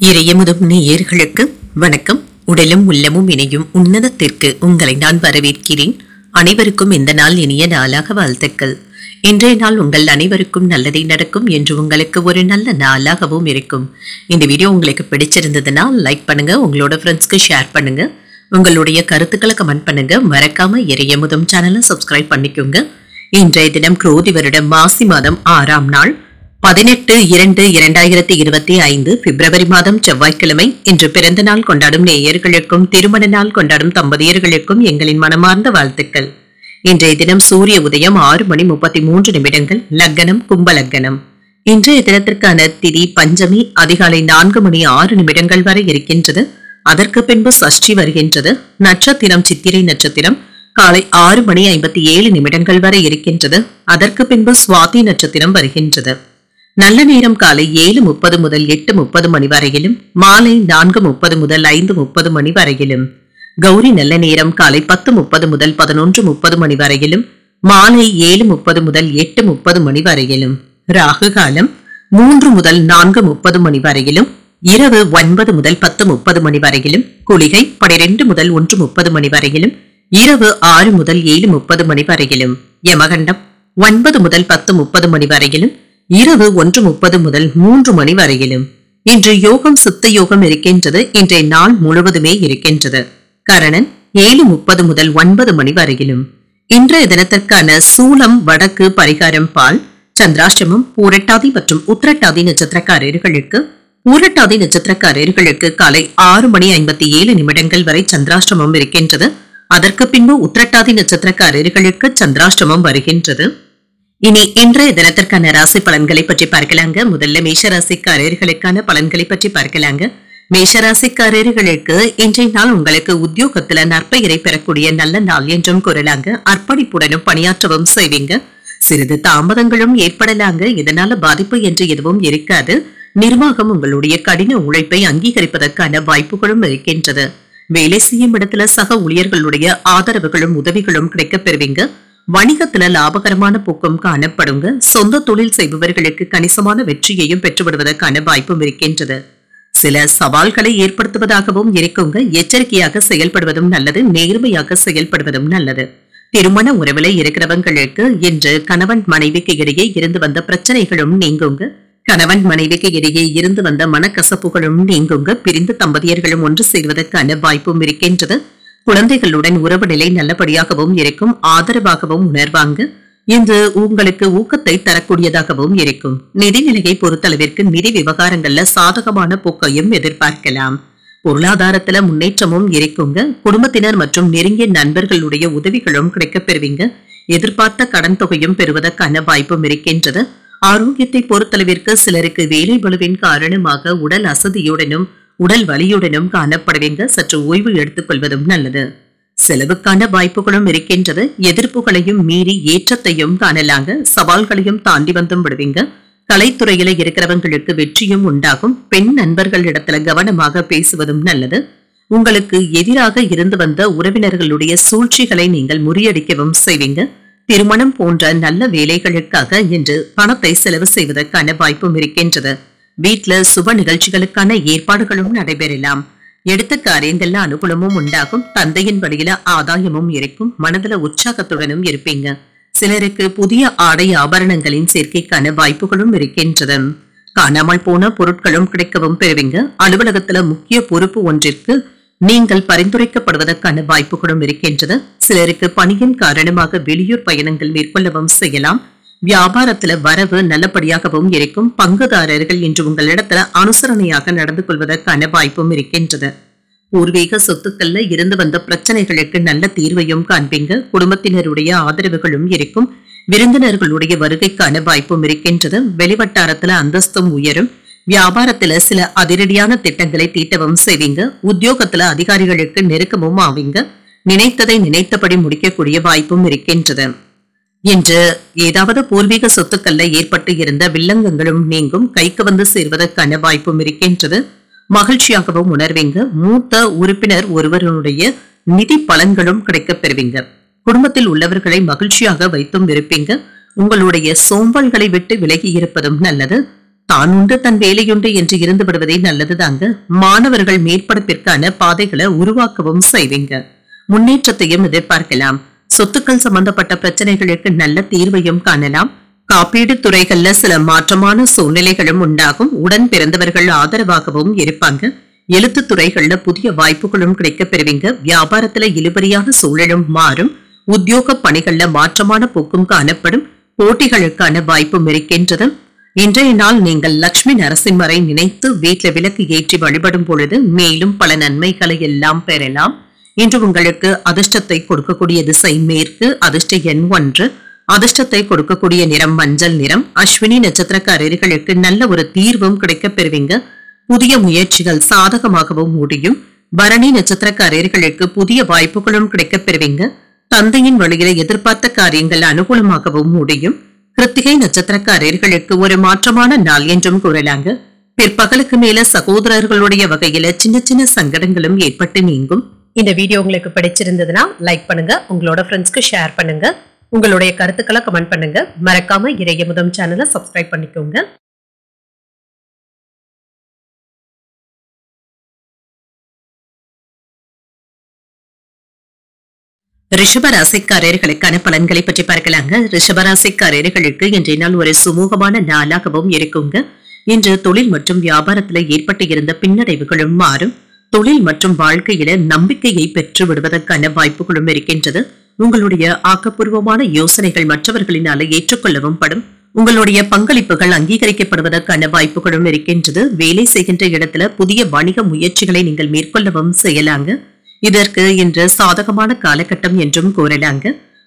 இறையமுதும் நேயர்களுக்கு வணக்கம். உடலும் உள்ளமும் இணையும் உன்னதத்திற்கு உங்களை நான் வரவேற்கிறேன். அனைவருக்கும் இந்த நாள் இனிய நாளாக வாழ்த்துக்கள். இன்றைய நாள் உங்கள் அனைவருக்கும் நல்லதே நடக்கும் என்று உங்களுக்கு ஒரு நல்ல நாளாகவும் இருக்கும். இந்த வீடியோ உங்களுக்கு பிடிச்சிருந்ததுன்னா லைக் பண்ணுங்க, உங்களோட ஃப்ரெண்ட்ஸ்க்கு ஷேர் பண்ணுங்க, உங்களுடைய கருத்துக்களை கமெண்ட் பண்ணுங்க. மறக்காம இறையமுதும் சேனலை சப்ஸ்கிரைப் பண்ணிக்கோங்க. இன்றைய தினம் குரோதி வருடம் மாசி மாதம் 6ஆம் நாள் 18/2/2025 பிப்ரவரி மாதம் செவ்வாய்க்கிழமை. இன்று பிறந்த நாள் கொண்டாடும் நேயர்களுக்கும் திருமண நாள் கொண்டாடும் தம்பதியர்களுக்கும் எங்களின் மனமார்ந்த வாழ்த்துக்கள். இன்றைய தினம் சூரிய உதயம் 6:33, லக்னம் கும்ப லக்னம். இன்றைய தினத்திற்கான திதி பஞ்சமி அதிகாலை 4:06 வரை இருக்கின்றது. அதற்கு பின்பு சஷ்டி வருகின்றது. நட்சத்திரம் சித்திரை நட்சத்திரம் காலை 6:57 வரை இருக்கின்றது. அதற்கு பின்பு சுவாதி நட்சத்திரம் வருகின்றது. நல்ல நேரம் காலை 7:30 முதல் 8:30 மணி வரையிலும், மாலை 4:30 முதல் 5:30 மணி வரையிலும். கௌரி நல்ல நேரம் காலை 10:30 முதல் 11:30 மணி வரையிலும், மாலை 7:30 முதல் 8:30 மணி வரையிலும். ராகு காலம் 3 முதல் 4:30 மணி வரையிலும், இரவு 9 முதல் 10:30 மணி வரையிலும். குளிகை 12 முதல் 1:30 மணி வரையிலும், இரவு 6 முதல் 7:30 மணி வரையிலும். யமகண்டம் 9 முதல் 10:30 மணி வரையிலும், இரவு 1:30 முதல் 3 மணி வரையிலும். இன்று யோகம் சித்த யோகம் இருக்கின்றது. இன்றைய நாள் முழுவதுமே இருக்கின்றது. கரணன் 7:30 முதல் 9 மணி வரையிலும். இன்றைய தினத்திற்கான சூலம் வடக்கு, பரிகாரம் பால். சந்திராஷ்டமம் பூரட்டாதி மற்றும் உத்திரட்டாதி நட்சத்திரக்காரர்களுக்கு காலை 6:57 வரை சந்திராஷ்டமம் இருக்கின்றது. அதற்கு பின்பு உத்திரட்டாதி நட்சத்திரக்காரர்களுக்கு சந்திராஷ்டமம் வருகின்றது. இனி இன்றைய தினத்திற்கான ராசி பலன்களை பற்றி பார்க்கலாங்க. முதல்ல மேஷராசிக்காரர்களுக்கான பலன்களை பற்றி பார்க்கலாங்க. மேஷராசிக்காரர்களுக்கு இன்றைய நாள் உங்களுக்கு உத்தியோகத்துல நற்பெயரை பெறக்கூடிய நல்ல நாள் என்றும் கூறலாங்க. அர்ப்பணிப்புடனும் பணியாற்றவும் செய்வீங்க. சிறிது தாமதங்களும் ஏற்படலாங்க. இதனால பாதிப்பு என்று எதுவும் இருக்காது. நிர்வாகம் உங்களுடைய கடின உழைப்பை அங்கீகரிப்பதற்கான வாய்ப்புகளும் இருக்கின்றது. வேலை செய்யும் இடத்துல சக ஊழியர்களுடைய ஆதரவுகளும் உதவிகளும் கிடைக்கப் பெறுவீங்க. வணிகத்துல லாபகரமான போக்கும் காணப்படுங்க. சொந்த தொழில் செய்பவர்களுக்கு கணிசமான வெற்றியையும் பெற்றுவிடுவதற்கான வாய்ப்பும் இருக்கின்றது. சில சவால்களை ஏற்படுத்துவதாகவும் இருக்குங்க. எச்சரிக்கையாக செயல்படுவதும் நல்லது, நேர்மையாக செயல்படுவதும் நல்லது. திருமண உறவுல இருக்கிறவங்களுக்கு இன்று கணவன் மனைவிக்கு இடையே இருந்து வந்த பிரச்சனைகளும் நீங்குங்க. கணவன் மனைவிக்கு இடையே இருந்து வந்த மனக்கசப்புகளும் நீங்குங்க. பிரிந்த தம்பதியர்களும் ஒன்று சேர்வதற்கான வாய்ப்பும் இருக்கின்றது. குழந்தைகளுடன் உறவு நிலை நல்லபடியாகவும் இருக்கும். ஆதரவாகவும் உணர்வாங்க. இன்று உங்களுக்கு ஊக்கத்தை தரக்கூடியதாகவும் இருக்கும். நிதிநிலையை பொறுத்தளவிற்கு நிதி விவகாரங்கள்ல சாதகமான போக்கையும் எதிர்பார்க்கலாம். பொருளாதாரத்துல முன்னேற்றமும் இருக்குங்க. குடும்பத்தினர் மற்றும் நெருங்கிய நண்பர்களுடைய உதவிகளும் கிடைக்கப் பெறுவீங்க. எதிர்பார்த்த கடன் தொகையும் பெறுவதற்கான வாய்ப்பும் இருக்கின்றது. ஆரோக்கியத்தை பொறுத்தளவிற்கு சிலருக்கு வேலை பளுவின் காரணமாக உடல் அசதியுடனும் உடல் வலியுடனும் காணப்படுவீங்க. சற்று ஓய்வு எடுத்துக் கொள்வதும் நல்லது. செலவுக்கான வாய்ப்புகளும் இருக்கின்றது. எதிர்ப்புகளையும் மீறி ஏற்றத்தையும் காணலாங்க. சவால்களையும் தாண்டி வந்தும் விடுவீங்க. கலைத்துறையில இருக்கிறவங்களுக்கு வெற்றியும் உண்டாகும். பெண் நண்பர்களிடத்துல கவனமாக பேசுவதும் நல்லது. உங்களுக்கு எதிராக இருந்து வந்த உறவினர்களுடைய சூழ்ச்சிகளை நீங்கள் முறியடிக்கவும் செய்வீங்க. திருமணம் போன்ற நல்ல வேலைகளுக்காக இன்று பணத்தை செலவு செய்வதற்கான வாய்ப்பும் இருக்கின்றது. வீட்டுல சுப நிகழ்ச்சிகளுக்கான ஏற்பாடுகளும் நடைபெறலாம். எடுத்த காரியங்கள்ல அனுகூலமும் உண்டாகும். தந்தையின் வழியில ஆதாயமும் இருக்கும். மனதுல உற்சாகத்துடனும் இருப்பீங்க. சிலருக்கு புதிய ஆடை ஆபரணங்களின் சேர்க்கைக்கான வாய்ப்புகளும் இருக்கின்றது. காணாமல் போன பொருட்களும் கிடைக்கவும் பெறுவீங்க. அலுவலகத்துல முக்கிய பொறுப்பு ஒன்றிற்கு நீங்கள் பரிந்துரைக்கப்படுவதற்கான வாய்ப்புகளும் இருக்கின்றது. சிலருக்கு பணியின் காரணமாக வெளியூர் பயணங்கள் மேற்கொள்ளவும் செய்யலாம். வியாபாரத்துல வரவு நல்லபடியாகவும் இருக்கும். பங்குதாரர்கள் இன்று உங்களிடத்துல அனுசரணையாக நடந்து கொள்வதற்கான வாய்ப்பும் இருக்கின்றது. பூர்வீக சொத்துக்கள்ல இருந்து வந்த பிரச்சனைகளுக்கு நல்ல தீர்வையும் காண்பீங்க. குடும்பத்தினருடைய ஆதரவுகளும் இருக்கும். விருந்தினர்களுடைய வருகைக்கான வாய்ப்பும் இருக்கின்றது. வெளிவட்டாரத்துல அந்தஸ்தும் உயரும். வியாபாரத்துல சில அதிரடியான திட்டங்களை தீட்டவும் செய்வீங்க. உத்தியோகத்துல அதிகாரிகளுக்கு நெருக்கமும் ஆவீங்க. நினைத்ததை நினைத்தபடி முடிக்கக்கூடிய வாய்ப்பும் இருக்கின்றது. இன்று ஏதாவது பூர்வீக சொத்துக்கள்ல ஏற்பட்டு இருந்த வில்லங்கங்களும் நீங்கும். கைக்கு வந்து சேர்வதற்கான வாய்ப்பும் இருக்கின்றது. மகிழ்ச்சியாகவும் உணர்வீங்க. மூத்த உறுப்பினர் ஒருவருடைய நிதி பலன்களும் கிடைக்கப் பெறுவீங்க. குடும்பத்தில் உள்ளவர்களை மகிழ்ச்சியாக வைத்தும் இருப்பீங்க. உங்களுடைய சோம்பல்களை விட்டு விலகி இருப்பதும் நல்லது. தான் உண்டு தன் வேலையுண்டு என்று இருந்து விடுவதே நல்லதுதாங்க. மாணவர்கள் மேற்படிப்பிற்கான பாதைகளை உருவாக்கவும் செய்வீங்க. முன்னேற்றத்தையும் எதிர்பார்க்கலாம். சொத்துக்கள் சம்பந்தப்பட்ட பிரச்சனைகளுக்கு நல்ல தீர்வையும் காணலாம். காப்பீடு துறைகள்ல சில மாற்றமான சூழ்நிலைகளும் உண்டாகும். உடன் பிறந்தவர்கள் ஆதரவாகவும் இருப்பாங்க. எழுத்து துறைகள்ல புதிய வாய்ப்புகளும் கிடைக்கப் பெறுவீங்க. வியாபாரத்துல இழுபறியான சூழலும் மாறும். உத்தியோக பணிகள்ல மாற்றமான போக்கும் காணப்படும். போட்டிகளுக்கான வாய்ப்பும் இருக்கின்றது. இன்றைய நாள் நீங்கள் லட்சுமி நரசிம்மரை நினைத்து வீட்டில் விளக்கு ஏற்றி வழிபடும் பொழுது மேலும் பல நன்மைகளை எல்லாம் பெறலாம். இன்று உங்களுக்கு அதிர்ஷ்டத்தை கொடுக்கக்கூடிய திசை மேற்கு. அதிர்ஷ்ட எண் 1. அதிர்ஷ்டத்தை கொடுக்கக்கூடிய நிறம் மஞ்சள் நிறம். அஸ்வினி நட்சத்திரக்காரர்களுக்கு நல்ல ஒரு தீர்வும் கிடைக்கப் பெறுவீங்க. புதிய முயற்சிகள் சாதகமாகவும் முடியும். பரணி நட்சத்திரக்காரர்களுக்கு புதிய வாய்ப்புகளும் கிடைக்கப் பெறுவீங்க. தந்தையின் வழியில எதிர்பார்த்த காரியங்கள் அனுகூலமாகவும் முடியும். கிருத்திகை நட்சத்திரக்காரர்களுக்கு ஒரு மாற்றமான நாள் என்றும் கூறலாங்க. பிற்பகலுக்கு மேல சகோதரர்களுடைய வகையில சின்ன சின்ன சங்கடங்களும் ஏற்பட்டு நீங்கும். இந்த வீடியோ உங்களுக்கு பிடிச்சிருந்ததுன்னா லைக் பண்ணுங்க, உங்களோட ஃப்ரெண்ட்ஸ்க்கு ஷேர் பண்ணுங்க, உங்களுடைய கருத்துக்களை கமெண்ட் பண்ணுங்க. மறக்காம இறையமுதம் சேனலை சப்ஸ்கிரைப் பண்ணிக்கோங்க. ரிஷபராசிக்காரர்களுக்கான பலன்களை பற்றி பார்க்கலாங்க. ரிஷபராசிக்காரர்களுக்கு இன்றைய நாள் ஒரு சுமூகமான நாளாகவும் இருக்குங்க. இன்று தொழில் மற்றும் வியாபாரத்துல ஏற்பட்டு இருந்த பின்னடைவுகளும் மாறும். தொழில் மற்றும் வாழ்க்கையில நம்பிக்கையை பெற்று விடுவதற்கான வாய்ப்புகளும் இருக்கின்றது. உங்களுடைய ஆக்கப்பூர்வமான யோசனைகள் மற்றவர்களினால ஏற்றுக்கொள்ளவும் படும். உங்களுடைய பங்களிப்புகள் அங்கீகரிக்கப்படுவதற்கான வாய்ப்புகளும் இருக்கின்றது. வேலை செய்கின்ற இடத்துல புதிய வணிக முயற்சிகளை நீங்கள் மேற்கொள்ளவும் செய்யலாங்க. இதற்கு இன்று சாதகமான காலகட்டம் என்றும் கூறலாங்க.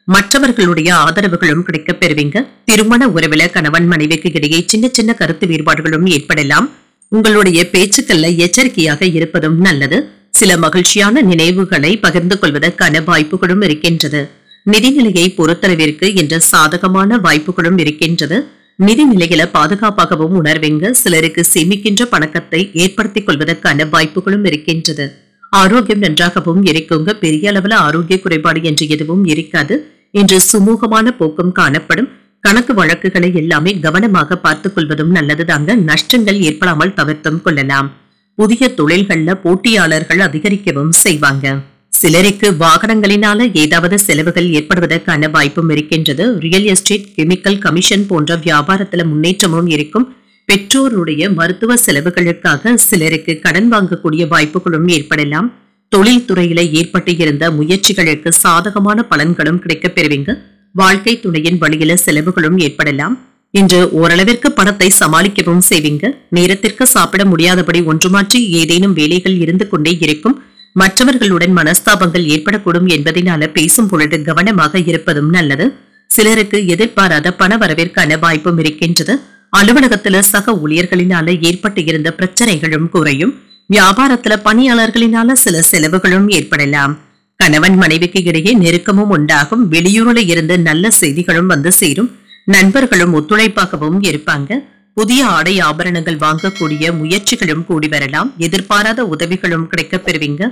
மற்றவர்களுடைய ஆதரவுகளும் கிடைக்கப் பெறுவீங்க. திருமண உறவில கணவன் மனைவிக்கு இடையே சின்ன சின்ன கருத்து வேறுபாடுகளும் ஏற்படலாம். உங்களுடைய பேச்சுக்கள்ல எச்சரிக்கையாக இருப்பதும் நல்லது. சில மகிழ்ச்சியான நினைவுகளை பகிர்ந்து கொள்வதற்கான வாய்ப்புகளும் இருக்கின்றது. நிதிநிலையை பொறுத்தளவிற்கு இன்று சாதகமான வாய்ப்புகளும் இருக்கின்றது. நிதிநிலையில பாதுகாப்பாகவும் உணர்வீங்க. சிலருக்கு சேமிக்கின்ற பணக்கத்தை ஏற்படுத்திக் கொள்வதற்கான வாய்ப்புகளும் இருக்கின்றது. ஆரோக்கியம் நன்றாகவும் இருக்குங்க. பெரிய அளவுல ஆரோக்கிய குறைபாடு என்று எதுவும் இருக்காது. இன்று சுமூகமான போக்கும் காணப்படும். கணக்கு வழக்குகளை எல்லாமே கவனமாக பார்த்துக் கொள்வதும் நல்லதுதாங்க. நஷ்டங்கள் ஏற்படாமல் தவிர்த்தும் கொள்ளலாம். புதிய தொழில்கள்ல போட்டியாளர்கள் அதிகரிக்கவும் செய்வாங்க. சிலருக்கு வாகனங்களினால ஏதாவது செலவுகள் ஏற்படுவதற்கான வாய்ப்பும் இருக்கின்றது. ரியல் எஸ்டேட், கெமிக்கல், கமிஷன் போன்ற வியாபாரத்துல முன்னேற்றமும் இருக்கும். பெற்றோருடைய மருத்துவ செலவுகளுக்காக சிலருக்கு கடன் வாங்கக்கூடிய வாய்ப்புகளும் ஏற்படலாம். தொழில் துறையில ஏற்பட்டு இருந்த முயற்சிகளுக்கு சாதகமான பலன்களும் கிடைக்கப் பெறுவீங்க. வாழ்க்கை துணையின் வழியில செலவுகளும் ஏற்படலாம். இன்று ஓரளவிற்கு பணத்தை சமாளிக்கவும் செய்வீங்க. நேரத்திற்கு சாப்பிட முடியாதபடி ஒன்று மாற்றி ஏதேனும் வேலைகள் இருந்து கொண்டே இருக்கும். மற்றவர்களுடன் மனஸ்தாபங்கள் ஏற்படக்கூடும் என்பதனால பேசும் பொழுது கவனமாக இருப்பதும் நல்லது. சிலருக்கு எதிர்பாராத பண வரவிற்கான வாய்ப்பும் இருக்கின்றது. அலுவலகத்துல சக ஊழியர்களினால ஏற்பட்டு இருந்த பிரச்சனைகளும் குறையும். வியாபாரத்துல பணியாளர்களினால சில செலவுகளும் ஏற்படலாம். கணவன் மனைவிக்கு இடையே நெருக்கமும் உண்டாகும். வெளியூரில் இருந்து நல்ல செய்திகளும் வந்து சேரும். நண்பர்களும் ஒத்துழைப்பாகவும் இருப்பாங்க. புதிய ஆடை ஆபரணங்கள் வாங்கக்கூடிய முயற்சிகளும் கூடி வரலாம். எதிர்பாராத உதவிகளும் கிடைக்கப் பெறுவீங்க.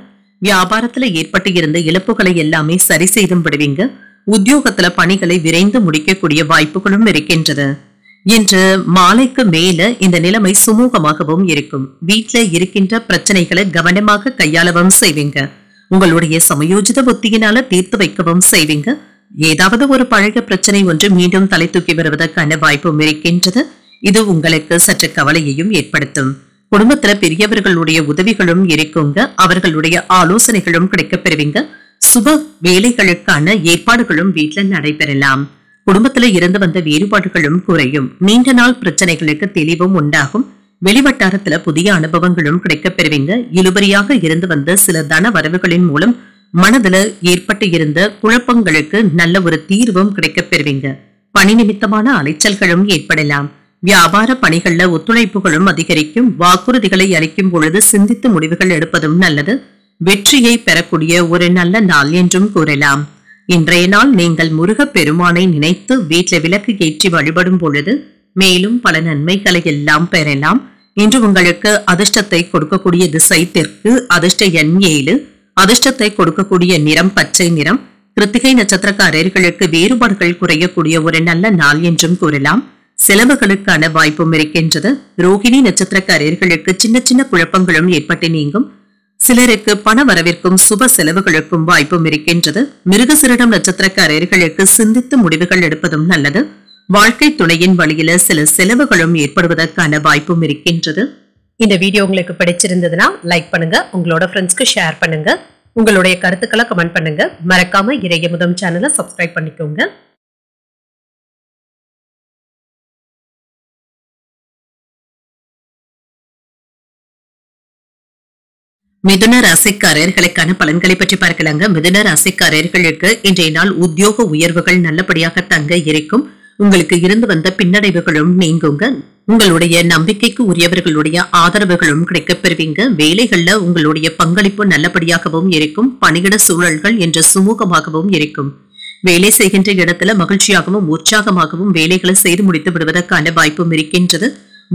வியாபாரத்துல ஏற்பட்டு இருந்த இழப்புகளை எல்லாமே சரி செய்தும் விடுவீங்க. உத்தியோகத்துல பணிகளை விரைந்து முடிக்கக்கூடிய வாய்ப்புகளும் இருக்கின்றது. இன்று மாலைக்கு மேல இந்த நிலைமை சுமூகமாகவும் இருக்கும். வீட்டுல இருக்கின்ற பிரச்சனைகளை கவனமாக கையாளவும் செய்வீங்க. உங்களுடைய சமயோஜித புத்தியினால தீர்த்து வைக்கவும் செய்வீங்க. ஏதாவது ஒரு பழைய பிரச்சனை ஒன்று மீண்டும் தலை தூக்கி வருவதற்கான வாய்ப்பும் இருக்கின்றது. இது உங்களுக்கு சற்று கவலையையும் ஏற்படுத்தும். குடும்பத்துல பெரியவர்களுடைய உதவிகளும் இருக்குங்க. அவர்களுடைய ஆலோசனைகளும் கிடைக்கப் பெறுவீங்க. சுப வேலைகளுக்கான ஏற்பாடுகளும் வீட்டுல நடைபெறலாம். குடும்பத்துல இருந்து வந்த வேறுபாடுகளும் குறையும். நீண்ட நாள் பிரச்சனைகளுக்கு தெளிவும் உண்டாகும். வெளிவட்டாரத்துல புதிய அனுபவங்களும் கிடைக்கப் பெறுவீங்க. இழுபறியாக இருந்து வந்த சில தன வரவுகளின் மூலம் மனதுல ஏற்பட்டு இருந்த குழப்பங்களுக்கு நல்ல ஒரு தீர்வும் கிடைக்கப் பெறுவீங்க. பணி நிமித்தமான அலைச்சல்களும் ஏற்படலாம். வியாபார பணிகள்ல ஒத்துழைப்புகளும் அதிகரிக்கும். வாக்குறுதிகளை அளிக்கும் பொழுது சிந்தித்து முடிவுகள் எடுப்பதும் நல்லது. வெற்றியை பெறக்கூடிய ஒரு நல்ல நாள் என்றும் கூறலாம். இன்றைய நாள் நீங்கள் முருகப் பெருமானை நினைத்து வீட்டுல விளக்கு ஏற்றி வழிபடும் பொழுது மேலும் பல நன்மைகளை எல்லாம் பெறலாம். இன்று உங்களுக்கு அதிர்ஷ்டத்தை கொடுக்கக்கூடிய திசை தெற்கு. அதிர்ஷ்ட எண் 7. அதிர்ஷ்டத்தை கொடுக்கக்கூடிய நிறம் பச்சை நிறம். கிருத்திகை நட்சத்திரக்காரர்களுக்கு வேறுபாடுகள் குறையக்கூடிய ஒரு நல்ல நாள் என்றும் கூறலாம். செலவுகளுக்கான வாய்ப்பும் இருக்கின்றது. ரோகிணி நட்சத்திரக்காரர்களுக்கு சின்ன சின்ன குழப்பங்களும் ஏற்பட்டு நீங்கும். சிலருக்கு பண வரவிற்கும் சுப செலவுகளுக்கும் வாய்ப்பும் இருக்கின்றது. மிருகசீரிடம் நட்சத்திரக்காரர்களுக்கு சிந்தித்து முடிவுகள் எடுப்பதும் நல்லது. வாழ்க்கை துணையின் வழியில சில செலவுகளும் ஏற்படுவதற்கான வாய்ப்பும் இருக்கின்றது. இந்த வீடியோ உங்களுக்கு பிடிச்சிருந்ததுன்னா லைக் பண்ணுங்க, உங்களோட ஃப்ரெண்ட்ஸ்க்கு ஷேர் பண்ணுங்க, உங்களுடைய கருத்துக்களை கமெண்ட் பண்ணுங்க. மறக்காம இறையமுதம் சேனலை சப்ஸ்கிரைப் பண்ணிக்கோங்க. மிதுன ராசிக்காரர்களுக்கான பலன்களை பற்றி பார்க்கலாங்க. மிதுன ராசிக்காரர்களுக்கு இன்றைய நாள் உத்தியோக உயர்வுகள் நல்லபடியாக தங்க இருக்கும். உங்களுக்கு இருந்து வந்த பின்னடைவுகளும் நீங்குங்க. உங்களுடைய நம்பிக்கைக்கு உரியவர்களுடைய ஆதரவுகளும் கிடைக்கப் பெறுவீங்க. வேலைகள்ல உங்களுடைய பங்களிப்பு நல்லபடியாகவும் இருக்கும். பணியிட சூழல்கள் என்று சுமூகமாகவும் இருக்கும். வேலை செய்கின்ற இடத்துல மகிழ்ச்சியாகவும் உற்சாகமாகவும் வேலைகளை செய்து முடித்து விடுவதற்கான வாய்ப்பும் இருக்கின்றது.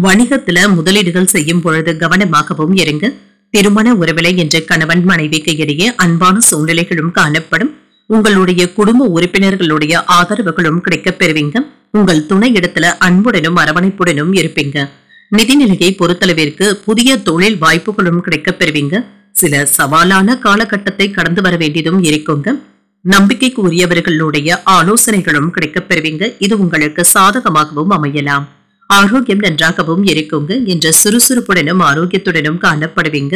வணிகத்துல முதலீடுகள் செய்யும் பொழுது கவனமாகவும் இருங்க. திருமண உறவிலை என்ற கணவன் மனைவிக்கு இடையே அன்பான சூழ்நிலைகளும் காணப்படும். உங்களுடைய குடும்ப உறுப்பினர்களுடைய ஆதரவுகளும் கிடைக்கப் பெறுவீங்க. உங்கள் துணை இடத்துல அன்புடனும் அரவணைப்புடனும் இருப்பீங்க. நிதிநிலையை பொறுத்தளவிற்கு புதிய தொழில் வாய்ப்புகளும் கிடைக்கப் பெறுவீங்க. சில சவாலான காலகட்டத்தை கடந்து வர வேண்டியதும் இருக்குங்க. நம்பிக்கைக்கு உரியவர்களுடைய ஆலோசனைகளும் கிடைக்கப் பெறுவீங்க. இது உங்களுக்கு சாதகமாகவும் அமையலாம். ஆரோக்கியம் நன்றாகவும் இருக்குங்க. என்ற சுறுசுறுப்புடனும் ஆரோக்கியத்துடனும் காணப்படுவீங்க.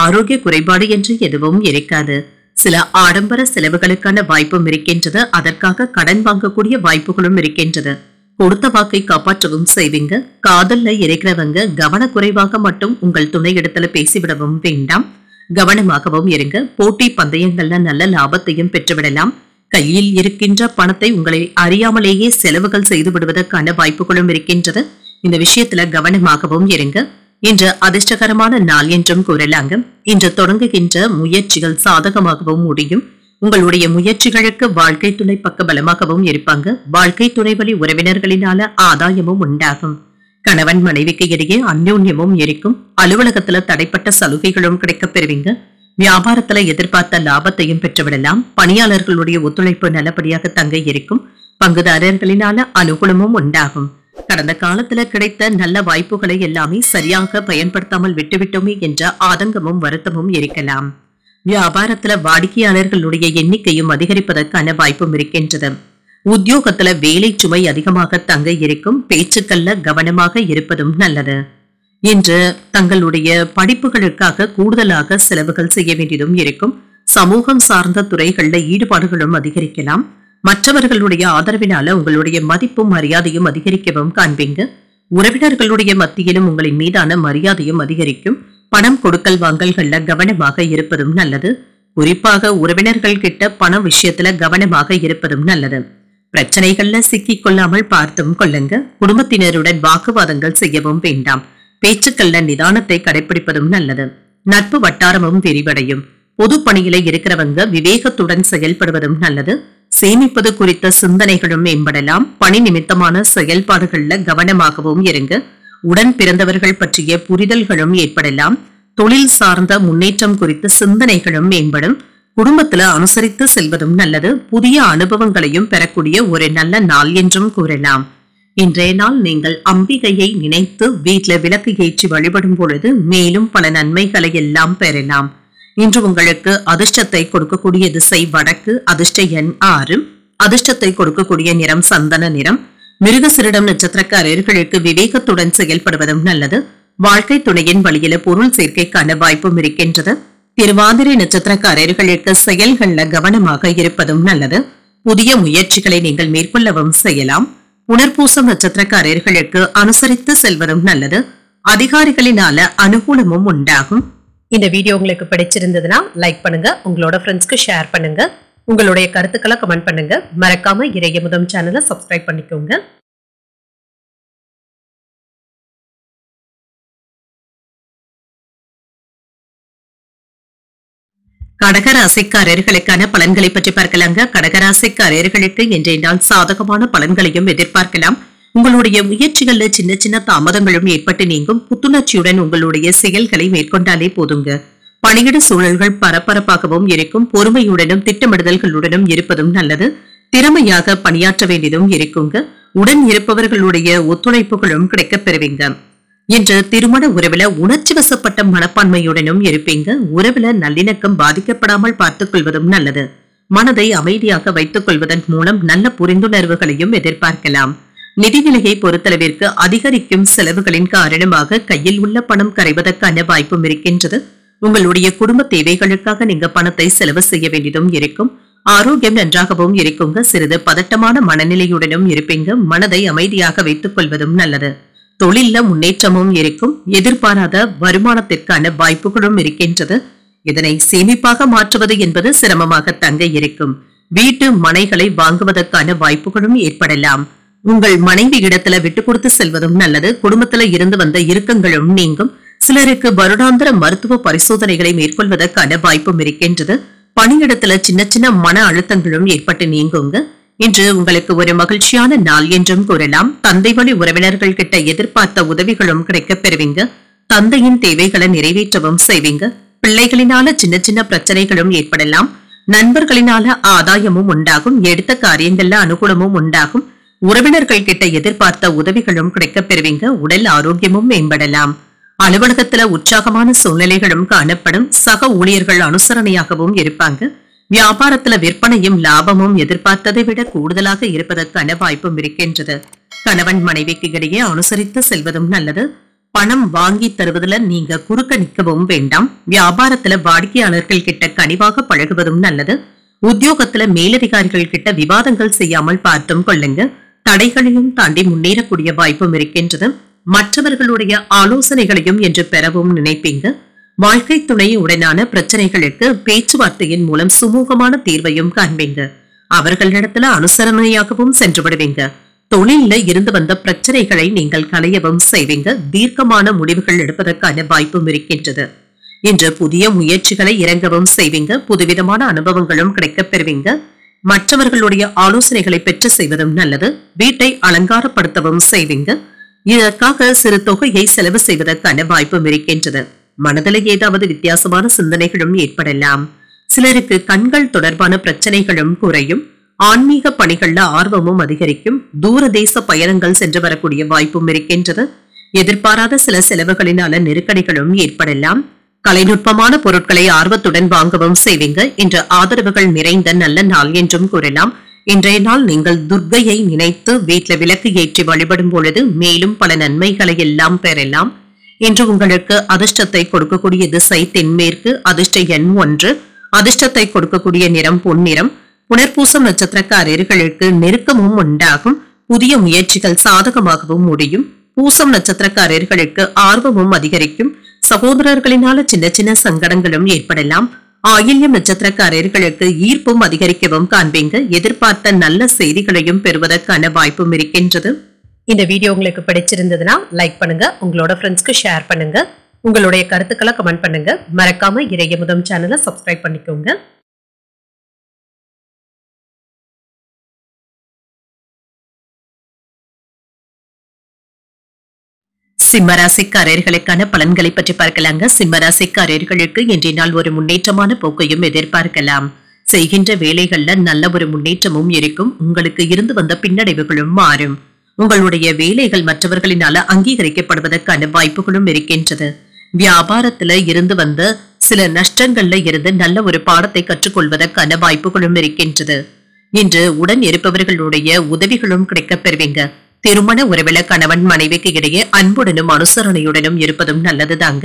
ஆரோக்கிய குறைபாடு என்று எதுவும் இருக்காது. சில ஆடம்பர செலவுகளுக்கான வாய்ப்பும் இருக்கின்றது. அதற்காக கடன் வாங்கக்கூடிய வாய்ப்புகளும் இருக்கின்றது. கொடுத்த வாக்கை காப்பாற்றவும் செய்வீங்க. காதல்ல இருக்கிறவங்க கவனக்குறைவாக மட்டும் உங்கள் துணை இடத்துல பேசிவிடவும் வேண்டாம். கவனமாகவும் இருங்க. போட்டி பந்தயங்கள்ல நல்ல லாபத்தையும் பெற்றுவிடலாம். கையில் இருக்கின்ற பணத்தை உங்களை அறியாமலேயே செலவுகள் செய்து விடுவதற்கான வாய்ப்புகளும் இருக்கின்றது. இந்த விஷயத்துல கவனமாகவும் இருங்க. இன்று அதிர்ஷ்டகரமான நாள் என்றும் கூறலாங்க. இன்று தொடங்குகின்ற முயற்சிகள் சாதகமாகவும் முடியும். உங்களுடைய முயற்சிகளுக்கு வாழ்க்கை துணை பக்க பலமாகவும் இருப்பாங்க. வாழ்க்கை துணை வழி உறவினர்களினால ஆதாயமும் உண்டாகும். கணவன் மனைவிக்கு இடையே அந்யோன்யமும் இருக்கும். அலுவலகத்துல தடைப்பட்ட சலுகைகளும் கிடைக்கப் பெறுவீங்க. வியாபாரத்துல எதிர்பார்த்த லாபத்தையும் பெற்றுவிடலாம். பணியாளர்களுடைய ஒத்துழைப்பு நல்லபடியாக தங்க இருக்கும். பங்குதாரர்களினால அனுகூலமும் உண்டாகும். கடந்த காலத்துல கிடைத்த நல்ல வாய்ப்புகளை எல்லாமே சரியாக பயன்படுத்தாமல் விட்டுவிட்டோமே என்ற ஆதங்கமும் வருத்தமும் இருக்கலாம். வியாபாரத்துல வாடிக்கையாளர்களுடைய எண்ணிக்கையும் அதிகரிப்பதற்கான வாய்ப்பும் இருக்கின்றது. உத்தியோகத்துல வேலை சுமை அதிகமாக தங்க இருக்கும். பேச்சுக்கள்ல கவனமாக இருப்பதும் நல்லது. இன்று தங்களுடைய படிப்புகளுக்காக கூடுதலாக செலவுகள் செய்ய வேண்டியதும் இருக்கும். சமூகம் சார்ந்த துறைகள்ல ஈடுபாடுகளும் அதிகரிக்கலாம். மற்றவர்களுடைய ஆதரவினால உங்களுடைய மதிப்பும் மரியாதையும் அதிகரிக்கவும் காண்பீங்க. உறவினர்களுடைய மத்தியிலும் உங்களின் மீதான மரியாதையும் அதிகரிக்கும். பணம் கொடுக்கல் வாங்கல்கள்ல கவனமாக இருப்பதும் நல்லது. குறிப்பாக உறவினர்கள் கிட்ட பண விஷயத்துல கவனமாக இருப்பதும் நல்லது. பிரச்சனைகள்ல சிக்கிக் கொள்ளாமல் பார்த்தும் கொள்ளுங்க. குடும்பத்தினருடன் வாக்குவாதங்கள் செய்யவும் வேண்டாம். பேச்சுக்கள்ல நிதானத்தை கடைபிடிப்பதும் நல்லது. நட்பு வட்டாரமும் விரிவடையும். பொது பணியில இருக்கிறவங்க விவேகத்துடன் செயல்படுவதும் நல்லது. சேமிப்பது குறித்த சிந்தனைகளும் மேம்படலாம். பணி நிமித்தமான செயல்பாடுகள்ல கவனமாகவும் இருங்க. உடன் பிறந்தவர்கள் பற்றிய புரிதல்களும் ஏற்படலாம். தொழில் சார்ந்த முன்னேற்றம் குறித்த சிந்தனைகளும் மேம்படும். குடும்பத்துல அனுசரித்து செல்வதும் நல்லது. புதிய அனுபவங்களையும் பெறக்கூடிய ஒரு நல்ல நாள் என்றும் கூறலாம். இன்றைய நாள் நீங்கள் அம்பிகையை நினைத்து வீட்டுல விளக்கு ஏற்றி வழிபடும் பொழுது மேலும் பல நன்மைகளை எல்லாம் பெறலாம். இன்று உங்களுக்கு அதிர்ஷ்டத்தை கொடுக்கக்கூடிய திசை வடக்கு. அதிர்ஷ்ட எண் 6. அதிர்ஷ்டத்தை கொடுக்கக்கூடிய நிறம் சந்தன நிறம். மிருகசீரிடம் நட்சத்திரக்காரர்களுக்கு விவேகத்துடன் செயல்படுவதும் நல்லது. வாழ்க்கை துணையின் வழியில பொருள் சேர்க்கைக்கான வாய்ப்பும் இருக்கின்றது. திருவாதிரை நட்சத்திரக்காரர்களுக்கு செயல்கள்ல கவனமாக இருப்பதும் நல்லது. புதிய முயற்சிகளை நீங்கள் மேற்கொள்ளவும் செய்யலாம். புனர்பூசம் நட்சத்திரக்காரர்களுக்கு அனுசரித்து செல்வதும் நல்லது. அதிகாரிகளினால அனுகூலமும் உண்டாகும். இந்த வீடியோ உங்களுக்கு பிடிச்சிருந்ததுன்னா லைக் பண்ணுங்க, உங்களோட ஃப்ரெண்ட்ஸ்க்கு ஷேர் பண்ணுங்க, உங்களுடைய கருத்துக்களை கமெண்ட் பண்ணுங்க. மறக்காம இறையமுதம் சேனலை சப்ஸ்கிரைப் பண்ணிக்கோங்க. கடகராசிக்காரர்களுக்கான பலன்களை பற்றி பார்க்கலாங்க. கடகராசிக்காரர்களுக்கு இன்றைய நாள் சாதகமான பலன்களையும் எதிர்பார்க்கலாம். உங்களுடைய முயற்சிகள்ல சின்ன சின்ன தாமதங்களும் ஏற்பட்டு நீங்கும். புத்துணர்ச்சியுடன் உங்களுடைய செயல்களை மேற்கொண்டாலே போதுங்க. பணியிட சூழல்கள் பரபரப்பாகவும் இருக்கும். பொறுமையுடனும் திட்டமிடுதல்களுடனும் இருப்பதும் நல்லது. திறமையாக பணியாற்ற வேண்டியதும் இருக்குங்க. உடன் இருப்பவர்களுடைய ஒத்துழைப்புகளும் கிடைக்கப் பெறுவீங்க. இன்று திருமண உறவுல உணர்ச்சி வசப்பட்ட மனப்பான்மையுடனும் இருப்பீங்க. உறவுல நல்லிணக்கம் பாதிக்கப்படாமல் பார்த்துக் கொள்வதும் நல்லது. மனதை அமைதியாக வைத்துக் கொள்வதன் மூலம் நல்ல புரிந்துணர்வுகளையும் எதிர்பார்க்கலாம். நிதிநிலையை பொறுத்தளவிற்கு அதிகரிக்கும் செலவுகளின் காரணமாக கையில் உள்ள பணம் கரைவதற்கான வாய்ப்பும் இருக்கின்றது. உங்களுடைய குடும்ப தேவைகளுக்காக நீங்க பணத்தை செலவு செய்ய வேண்டியதும் இருக்கும். ஆரோக்கியம் நன்றாகவும் இருக்குங்க. சிறிது பதட்டமான மனநிலையுடனும் இருப்பீங்க. மனதை அமைதியாக வைத்துக் கொள்வதும் நல்லது. தொழில்ல முன்னேற்றமும் இருக்கும். எதிர்பாராத வருமானத்திற்கான வாய்ப்புகளும் இருக்கின்றது. இதனை சேமிப்பாக மாற்றுவது என்பது சிரமமாக தங்க இருக்கும். வீட்டு மனைகளை வாங்குவதற்கான வாய்ப்புகளும் ஏற்படலாம். உங்கள் மனைவி இடத்துல விட்டு கொடுத்து செல்வதும் நல்லது. குடும்பத்துல இருந்து வந்த இறுக்கங்களும் நீங்கும். சிலருக்கு வருடாந்திர மருத்துவ பரிசோதனைகளை மேற்கொள்வதற்கான வாய்ப்பும் இருக்கின்றது. பணியிடத்துல சின்ன சின்ன மன அழுத்தங்களும் ஏற்பட்டு நீங்குங்க. இன்று உங்களுக்கு ஒரு மகிழ்ச்சியான நாள் என்றும் கூறலாம். தந்தை வழி உறவினர்கள் கிட்ட எதிர்பார்த்த உதவிகளும் கிடைக்கப் பெறுவீங்க. தந்தையின் தேவைகளை நிறைவேற்றவும் செய்வீங்க. பிள்ளைகளினால சின்ன சின்ன பிரச்சனைகளும் ஏற்படலாம். நண்பர்களினால ஆதாயமும் உண்டாகும். எடுத்த காரியங்கள்ல அனுகூலமும் உண்டாகும். உறவினர்கள் கிட்ட எதிர்பார்த்த உதவிகளும் கிடைக்கப் பெறுவீங்க. உடல் ஆரோக்கியமும் மேம்படலாம். அலுவலகத்துல உற்சாகமான சூழ்நிலைகளும் காணப்படும். சக ஊழியர்கள் அனுசரணையாகவும் இருப்பாங்க. வியாபாரத்துல விற்பனையும் லாபமும் எதிர்பார்த்ததை விட கூடுதலாக இருப்பதற்கான வாய்ப்பும் இருக்கின்றது. கணவன் மனைவிக்கு இடையே அனுசரித்து செல்வதும் நல்லது. பணம் வாங்கி தருவதில் நீங்க குறுக்க நிற்கவும் வேண்டாம். வியாபாரத்துல வாடிக்கையாளர்கள் கிட்ட கனிவாக பழகுவதும் நல்லது. உத்தியோகத்துல மேலதிகாரிகள் கிட்ட விவாதங்கள் செய்யாமல் பார்த்தும் கொள்ளுங்க. தடைகளையும் தாண்டி முன்னேறக்கூடிய வாய்ப்பும் இருக்கின்றது. மற்றவர்களுடைய ஆலோசனைகளையும் என்று பெறவும் நினைப்பீங்க. வாழ்க்கை துணையுடனான பிரச்சனைகளுக்கு பேச்சுவார்த்தையின் மூலம் சுமூகமான தீர்வையும் காண்பீங்க. அவர்களிடத்துல அனுசரணையாகவும் சென்று விடுவீங்க. தொழில இருந்து வந்த பிரச்சனைகளை நீங்கள் களையவும் செய்வீங்க. தீர்க்கமான முடிவுகள் எடுப்பதற்கான வாய்ப்பும் இருக்கின்றது. இன்று புதிய முயற்சிகளை இறங்கவும் செய்வீங்க. புதுவிதமான அனுபவங்களும் கிடைக்கப் பெறுவீங்க. மற்றவர்களுடைய ஆலோசனைகளை பெற்று செய்வதும் நல்லது. வீட்டை அலங்காரப்படுத்தவும் செய்வீங்க. இதற்காக சிறு தொகையை செலவு செய்வதற்கான வாய்ப்பும் இருக்கின்றது. மனதில் ஏதாவது வித்தியாசமான சிந்தனைகளும் ஏற்படலாம். சிலருக்கு கண்கள் தொடர்பான பிரச்சனைகளும் குறையும். ஆன்மீக பணிகள்ல ஆர்வமும் அதிகரிக்கும். தூரதேச பயணங்கள் சென்று வரக்கூடிய வாய்ப்பும் இருக்கின்றது. எதிர்பாராத சில செலவுகளினால நெருக்கடிகளும் ஏற்படலாம். கலைநுட்பமான பொருட்களை ஆர்வத்துடன் வாங்கவும் செய்வீங்க. இன்று ஆதரவுகள் நிறைந்த நல்ல நாள் என்றும் கூறலாம். இன்றைய நாள் நீங்கள் துர்க்கையை நினைத்து வீட்டில் விளக்கு ஏற்றி வழிபடும் பொழுது மேலும் பல நன்மைகளை எல்லாம் பெறலாம். இன்று உங்களுக்கு அதிர்ஷ்டத்தை கொடுக்கக்கூடிய திசை தென்மேற்கு. அதிர்ஷ்ட எண் 1. அதிர்ஷ்டத்தை கொடுக்கக்கூடிய நிறம் பொன்னிறம். புனர்பூசம் நட்சத்திரக்காரர்களுக்கு நெருக்கமும் உண்டாகும். புதிய முயற்சிகள் சாதகமாகவும் முடியும். பூசம் நட்சத்திரக்காரர்களுக்கு ஆர்வமும் அதிகரிக்கும். சகோதரர்களினால சின்ன சின்ன சங்கடங்களும் ஏற்படலாம். ஆயில்யம் நட்சத்திரக்காரர்களுக்கு ஈர்ப்பும் அதிகரிக்கவும் காண்பீங்க. எதிர்பார்த்த நல்ல செய்திகளையும் பெறுவதற்கான வாய்ப்பும் இருக்கின்றது. இந்த வீடியோ உங்களுக்கு பிடிச்சிருந்ததுன்னா லைக் பண்ணுங்க. உங்களோட ஃப்ரெண்ட்ஸ்க்கு ஷேர் பண்ணுங்க. உங்களுடைய கருத்துக்களை கமெண்ட் பண்ணுங்க. மறக்காம இறையமுதம் சேனலை சப்ஸ்கிரைப் பண்ணிக்கோங்க. சிம்மராசிக்காரர்களுக்கான பலன்களை பற்றி பார்க்கலாங்க. சிம்மராசிக்காரர்களுக்கு இன்றைய நாள் ஒரு முன்னேற்றமான போக்கையும் எதிர்பார்க்கலாம். செய்கின்ற வேலைகள்ல நல்ல ஒரு முன்னேற்றமும் இருக்கும். உங்களுக்கு இருந்து வந்த பின்னடைவுகளும் மாறும். உங்களுடைய வேலைகள் மற்றவர்களினால அங்கீகரிக்கப்படுவதற்கான வாய்ப்புகளும் இருக்கின்றது. வியாபாரத்துல இருந்து வந்த சில நஷ்டங்கள்ல இருந்து நல்ல ஒரு பாடத்தை கற்றுக்கொள்வதற்கான வாய்ப்புகளும் இருக்கின்றது. இன்று உடன் இருப்பவர்களுடைய உதவிகளும் கிடைக்கப் பெறுவீங்க. திருமண உறவில கணவன் மனைவிக்கு இடையே அன்புடனும் அனுசரணையுடனும் இருப்பதும் நல்லதுதாங்க.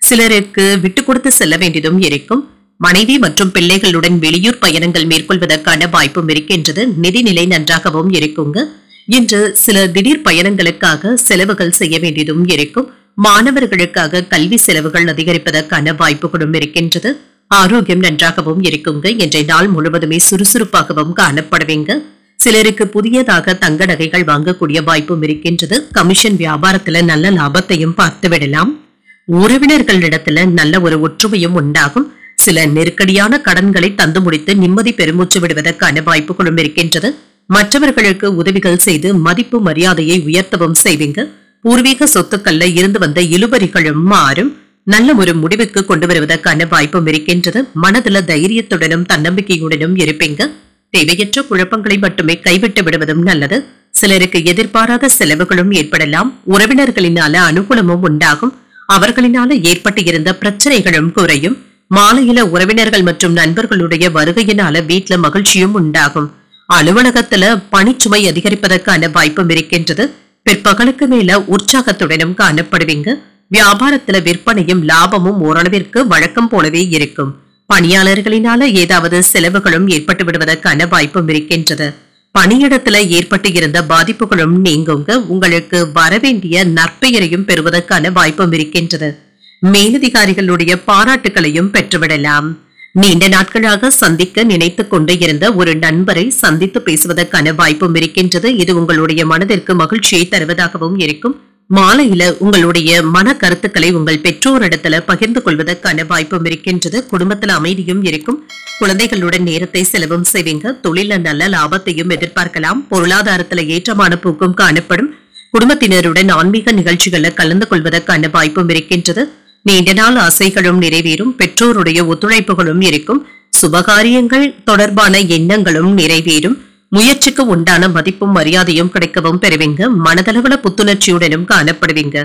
சிலருக்கு விட்டு கொடுத்து செல்ல வேண்டியதும் இருக்கும். மனைவி மற்றும் பிள்ளைகளுடன் வெளியூர் பயணங்கள் மேற்கொள்வதற்கான வாய்ப்பும் இருக்கின்றது. நிதிநிலை நன்றாகவும் இருக்குங்க. இன்று சில திடீர் பயணங்களுக்காக செலவுகள் செய்ய வேண்டியதும் இருக்கும். மாணவர்களுக்காக கல்வி செலவுகள் அதிகரிப்பதற்கான வாய்ப்புகளும் இருக்கின்றது. ஆரோக்கியம் நன்றாகவும் இருக்குங்க. இன்றைய நாள் முழுவதுமே சுறுசுறுப்பாகவும் காணப்படுவீங்க. சிலருக்கு புதியதாக தங்க நகைகள் வாங்கக்கூடிய வாய்ப்பும் இருக்கின்றது. கமிஷன் வியாபாரத்துல நல்ல லாபத்தையும் பார்த்து விடலாம். உறவினர்களிடத்துல நல்ல ஒரு ஒற்றுமையும் உண்டாகும். சில நெருக்கடியான கடன்களை தந்து முடித்து நிம்மதி பெருமூச்சு விடுவதற்கான வாய்ப்புகளும் இருக்கின்றது. மற்றவர்களுக்கு உதவிகள் செய்து மதிப்பு மரியாதையை உயர்த்தவும் செய்வீங்க. பூர்வீக சொத்துக்கள்ல இருந்து வந்த இழுபறிகளும் மாறும். நல்ல ஒரு முடிவுக்கு கொண்டு வருவதற்கான வாய்ப்பும் இருக்கின்றது. மனதுல தைரியத்துடனும் தன்னம்பிக்கையுடனும் இருப்பீங்க. தேவையற்ற குழப்பங்களை மட்டுமே கைவிட்டு விடுவதும் நல்லது. சிலருக்கு எதிர்பாராத செலவுகளும் ஏற்படலாம். உறவினர்களினால அனுகூலமும் உண்டாகும். அவர்களினால ஏற்பட்டு இருந்த பிரச்சனைகளும் குறையும். மாலையில உறவினர்கள் மற்றும் நண்பர்களுடைய வருகையினால வீட்டுல மகிழ்ச்சியும் உண்டாகும். அலுவலகத்துல பணிச்சுமை அதிகரிப்பதற்கான வாய்ப்பும் இருக்கின்றது. பிற்பகலுக்கு மேல உற்சாகத்துடனும் காணப்படுவீங்க. வியாபாரத்துல விற்பனையும் லாபமும் ஓரளவிற்கு வழக்கம் போலவே இருக்கும். பணியாளர்களினால ஏதாவது செலவுகளும் ஏற்பட்டு விடுவதற்கான வாய்ப்பும் இருக்கின்றது. பணியிடத்துல ஏற்பட்டு இருந்த பாதிப்புகளும் நீங்குங்க. உங்களுக்கு வரவேண்டிய நற்பெயரையும் பெறுவதற்கான வாய்ப்பும் இருக்கின்றது. மேலதிகாரிகளுடைய பாராட்டுகளையும் பெற்றுவிடலாம். நீண்ட நாட்களாக சந்திக்க நினைத்துக் கொண்டு இருந்த ஒரு நண்பரை சந்தித்து பேசுவதற்கான வாய்ப்பும் இருக்கின்றது. இது உங்களுடைய மனதிற்கு மகிழ்ச்சியை தருவதாகவும் இருக்கும். மாலையில உங்களுடைய மன கருத்துக்களை உங்கள் பெற்றோரிடத்துல பகிர்ந்து கொள்வதற்கான வாய்ப்பும் இருக்கின்றது. குடும்பத்துல அமைதியும் இருக்கும். குழந்தைகளுடன் நேரத்தை செலவும் செய்வீங்க. தொழில நல்ல லாபத்தையும் எதிர்பார்க்கலாம். பொருளாதாரத்துல ஏற்றமான போக்கும் காணப்படும். குடும்பத்தினருடன் ஆன்மீக நிகழ்ச்சிகளை கலந்து கொள்வதற்கான வாய்ப்பும் இருக்கின்றது. நீண்ட நாள் ஆசைகளும் நிறைவேறும். பெற்றோருடைய ஒத்துழைப்புகளும் இருக்கும். சுபகாரியங்கள் தொடர்பான எண்ணங்களும் நிறைவேறும். முயற்சிக்கு உண்டான மதிப்பும் மரியாதையும் கிடைக்கவும் பெறுவீங்க. மனதளவுல புத்துணர்ச்சியுடனும் காணப்படுவீங்க.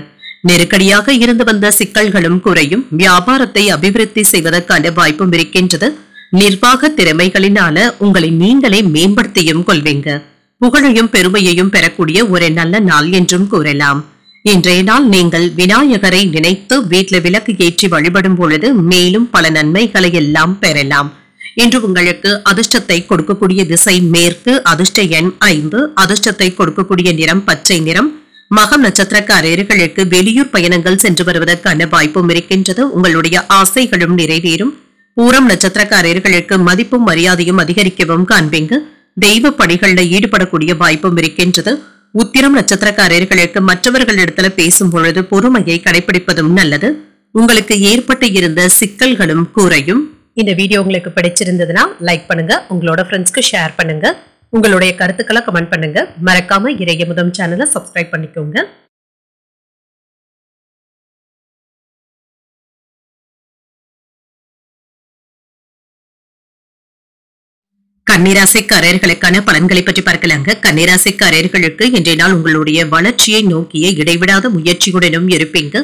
நெருக்கடியாக இருந்து வந்த சிக்கல்களும் குறையும். வியாபாரத்தை அபிவிருத்தி செய்வதற்கான வாய்ப்பும் இருக்கின்றது. நிர்வாக திறமைகளினால உங்களை நீங்களே மேம்படுத்தியும் கொள்வீங்க. புகழையும் பெருமையையும் பெறக்கூடிய ஒரு நல்ல நாள் என்றும் கூறலாம். இன்றைய நாள் நீங்கள் விநாயகரை நினைத்து வீட்டுல விளக்கு ஏற்றி வழிபடும் பொழுது மேலும் பல நன்மைகளை எல்லாம் பெறலாம். இன்று உங்களுக்கு அதிர்ஷ்டத்தை கொடுக்கக்கூடிய திசை மேற்கு. அதிர்ஷ்ட எண் 5. அதிர்ஷ்டத்தை கொடுக்கக்கூடிய நிறம் பச்சை நிறம். மகம் நட்சத்திரக்காரர்களுக்கு வெளியூர் பயணங்கள் சென்று வருவதற்கான வாய்ப்பும் இருக்கின்றது. உங்களுடைய ஆசைகளும் நிறைவேறும். பூரம் நட்சத்திரக்காரர்களுக்கு மதிப்பும் மரியாதையும் அதிகரிக்கவும் காண்பீங்க. தெய்வ பணிகள்ல ஈடுபடக்கூடிய வாய்ப்பும் இருக்கின்றது. உத்திரம் நட்சத்திரக்காரர்களுக்கு மற்றவர்களிடத்துல பேசும் பொழுது பொறுமையை கடைபிடிப்பதும் நல்லது. உங்களுக்கு ஏற்பட்டு இருந்த சிக்கல்களும் குறையும். இந்த வீடியோ உங்களுக்கு பிடிச்சிருந்ததுன்னா லைக் பண்ணுங்க, உங்களோட ஃப்ரெண்ட்ஸ்க்கு ஷேர் பண்ணுங்க, உங்களுடைய கருத்துக்களை கமெண்ட் பண்ணுங்க. மறக்காம இறையமுதம் சேனலை சப்ஸ்கிரைப் பண்ணிக்கோங்க. கன்னிராசிக்காரர்களுக்கான பலன்களை பற்றி பார்க்கலாங்க. கன்னிராசிக்காரர்களுக்கு இன்றைய நாள் உங்களுடைய வளர்ச்சியை நோக்கிய இடைவிடாத முயற்சியுடனும் இருப்பீங்க.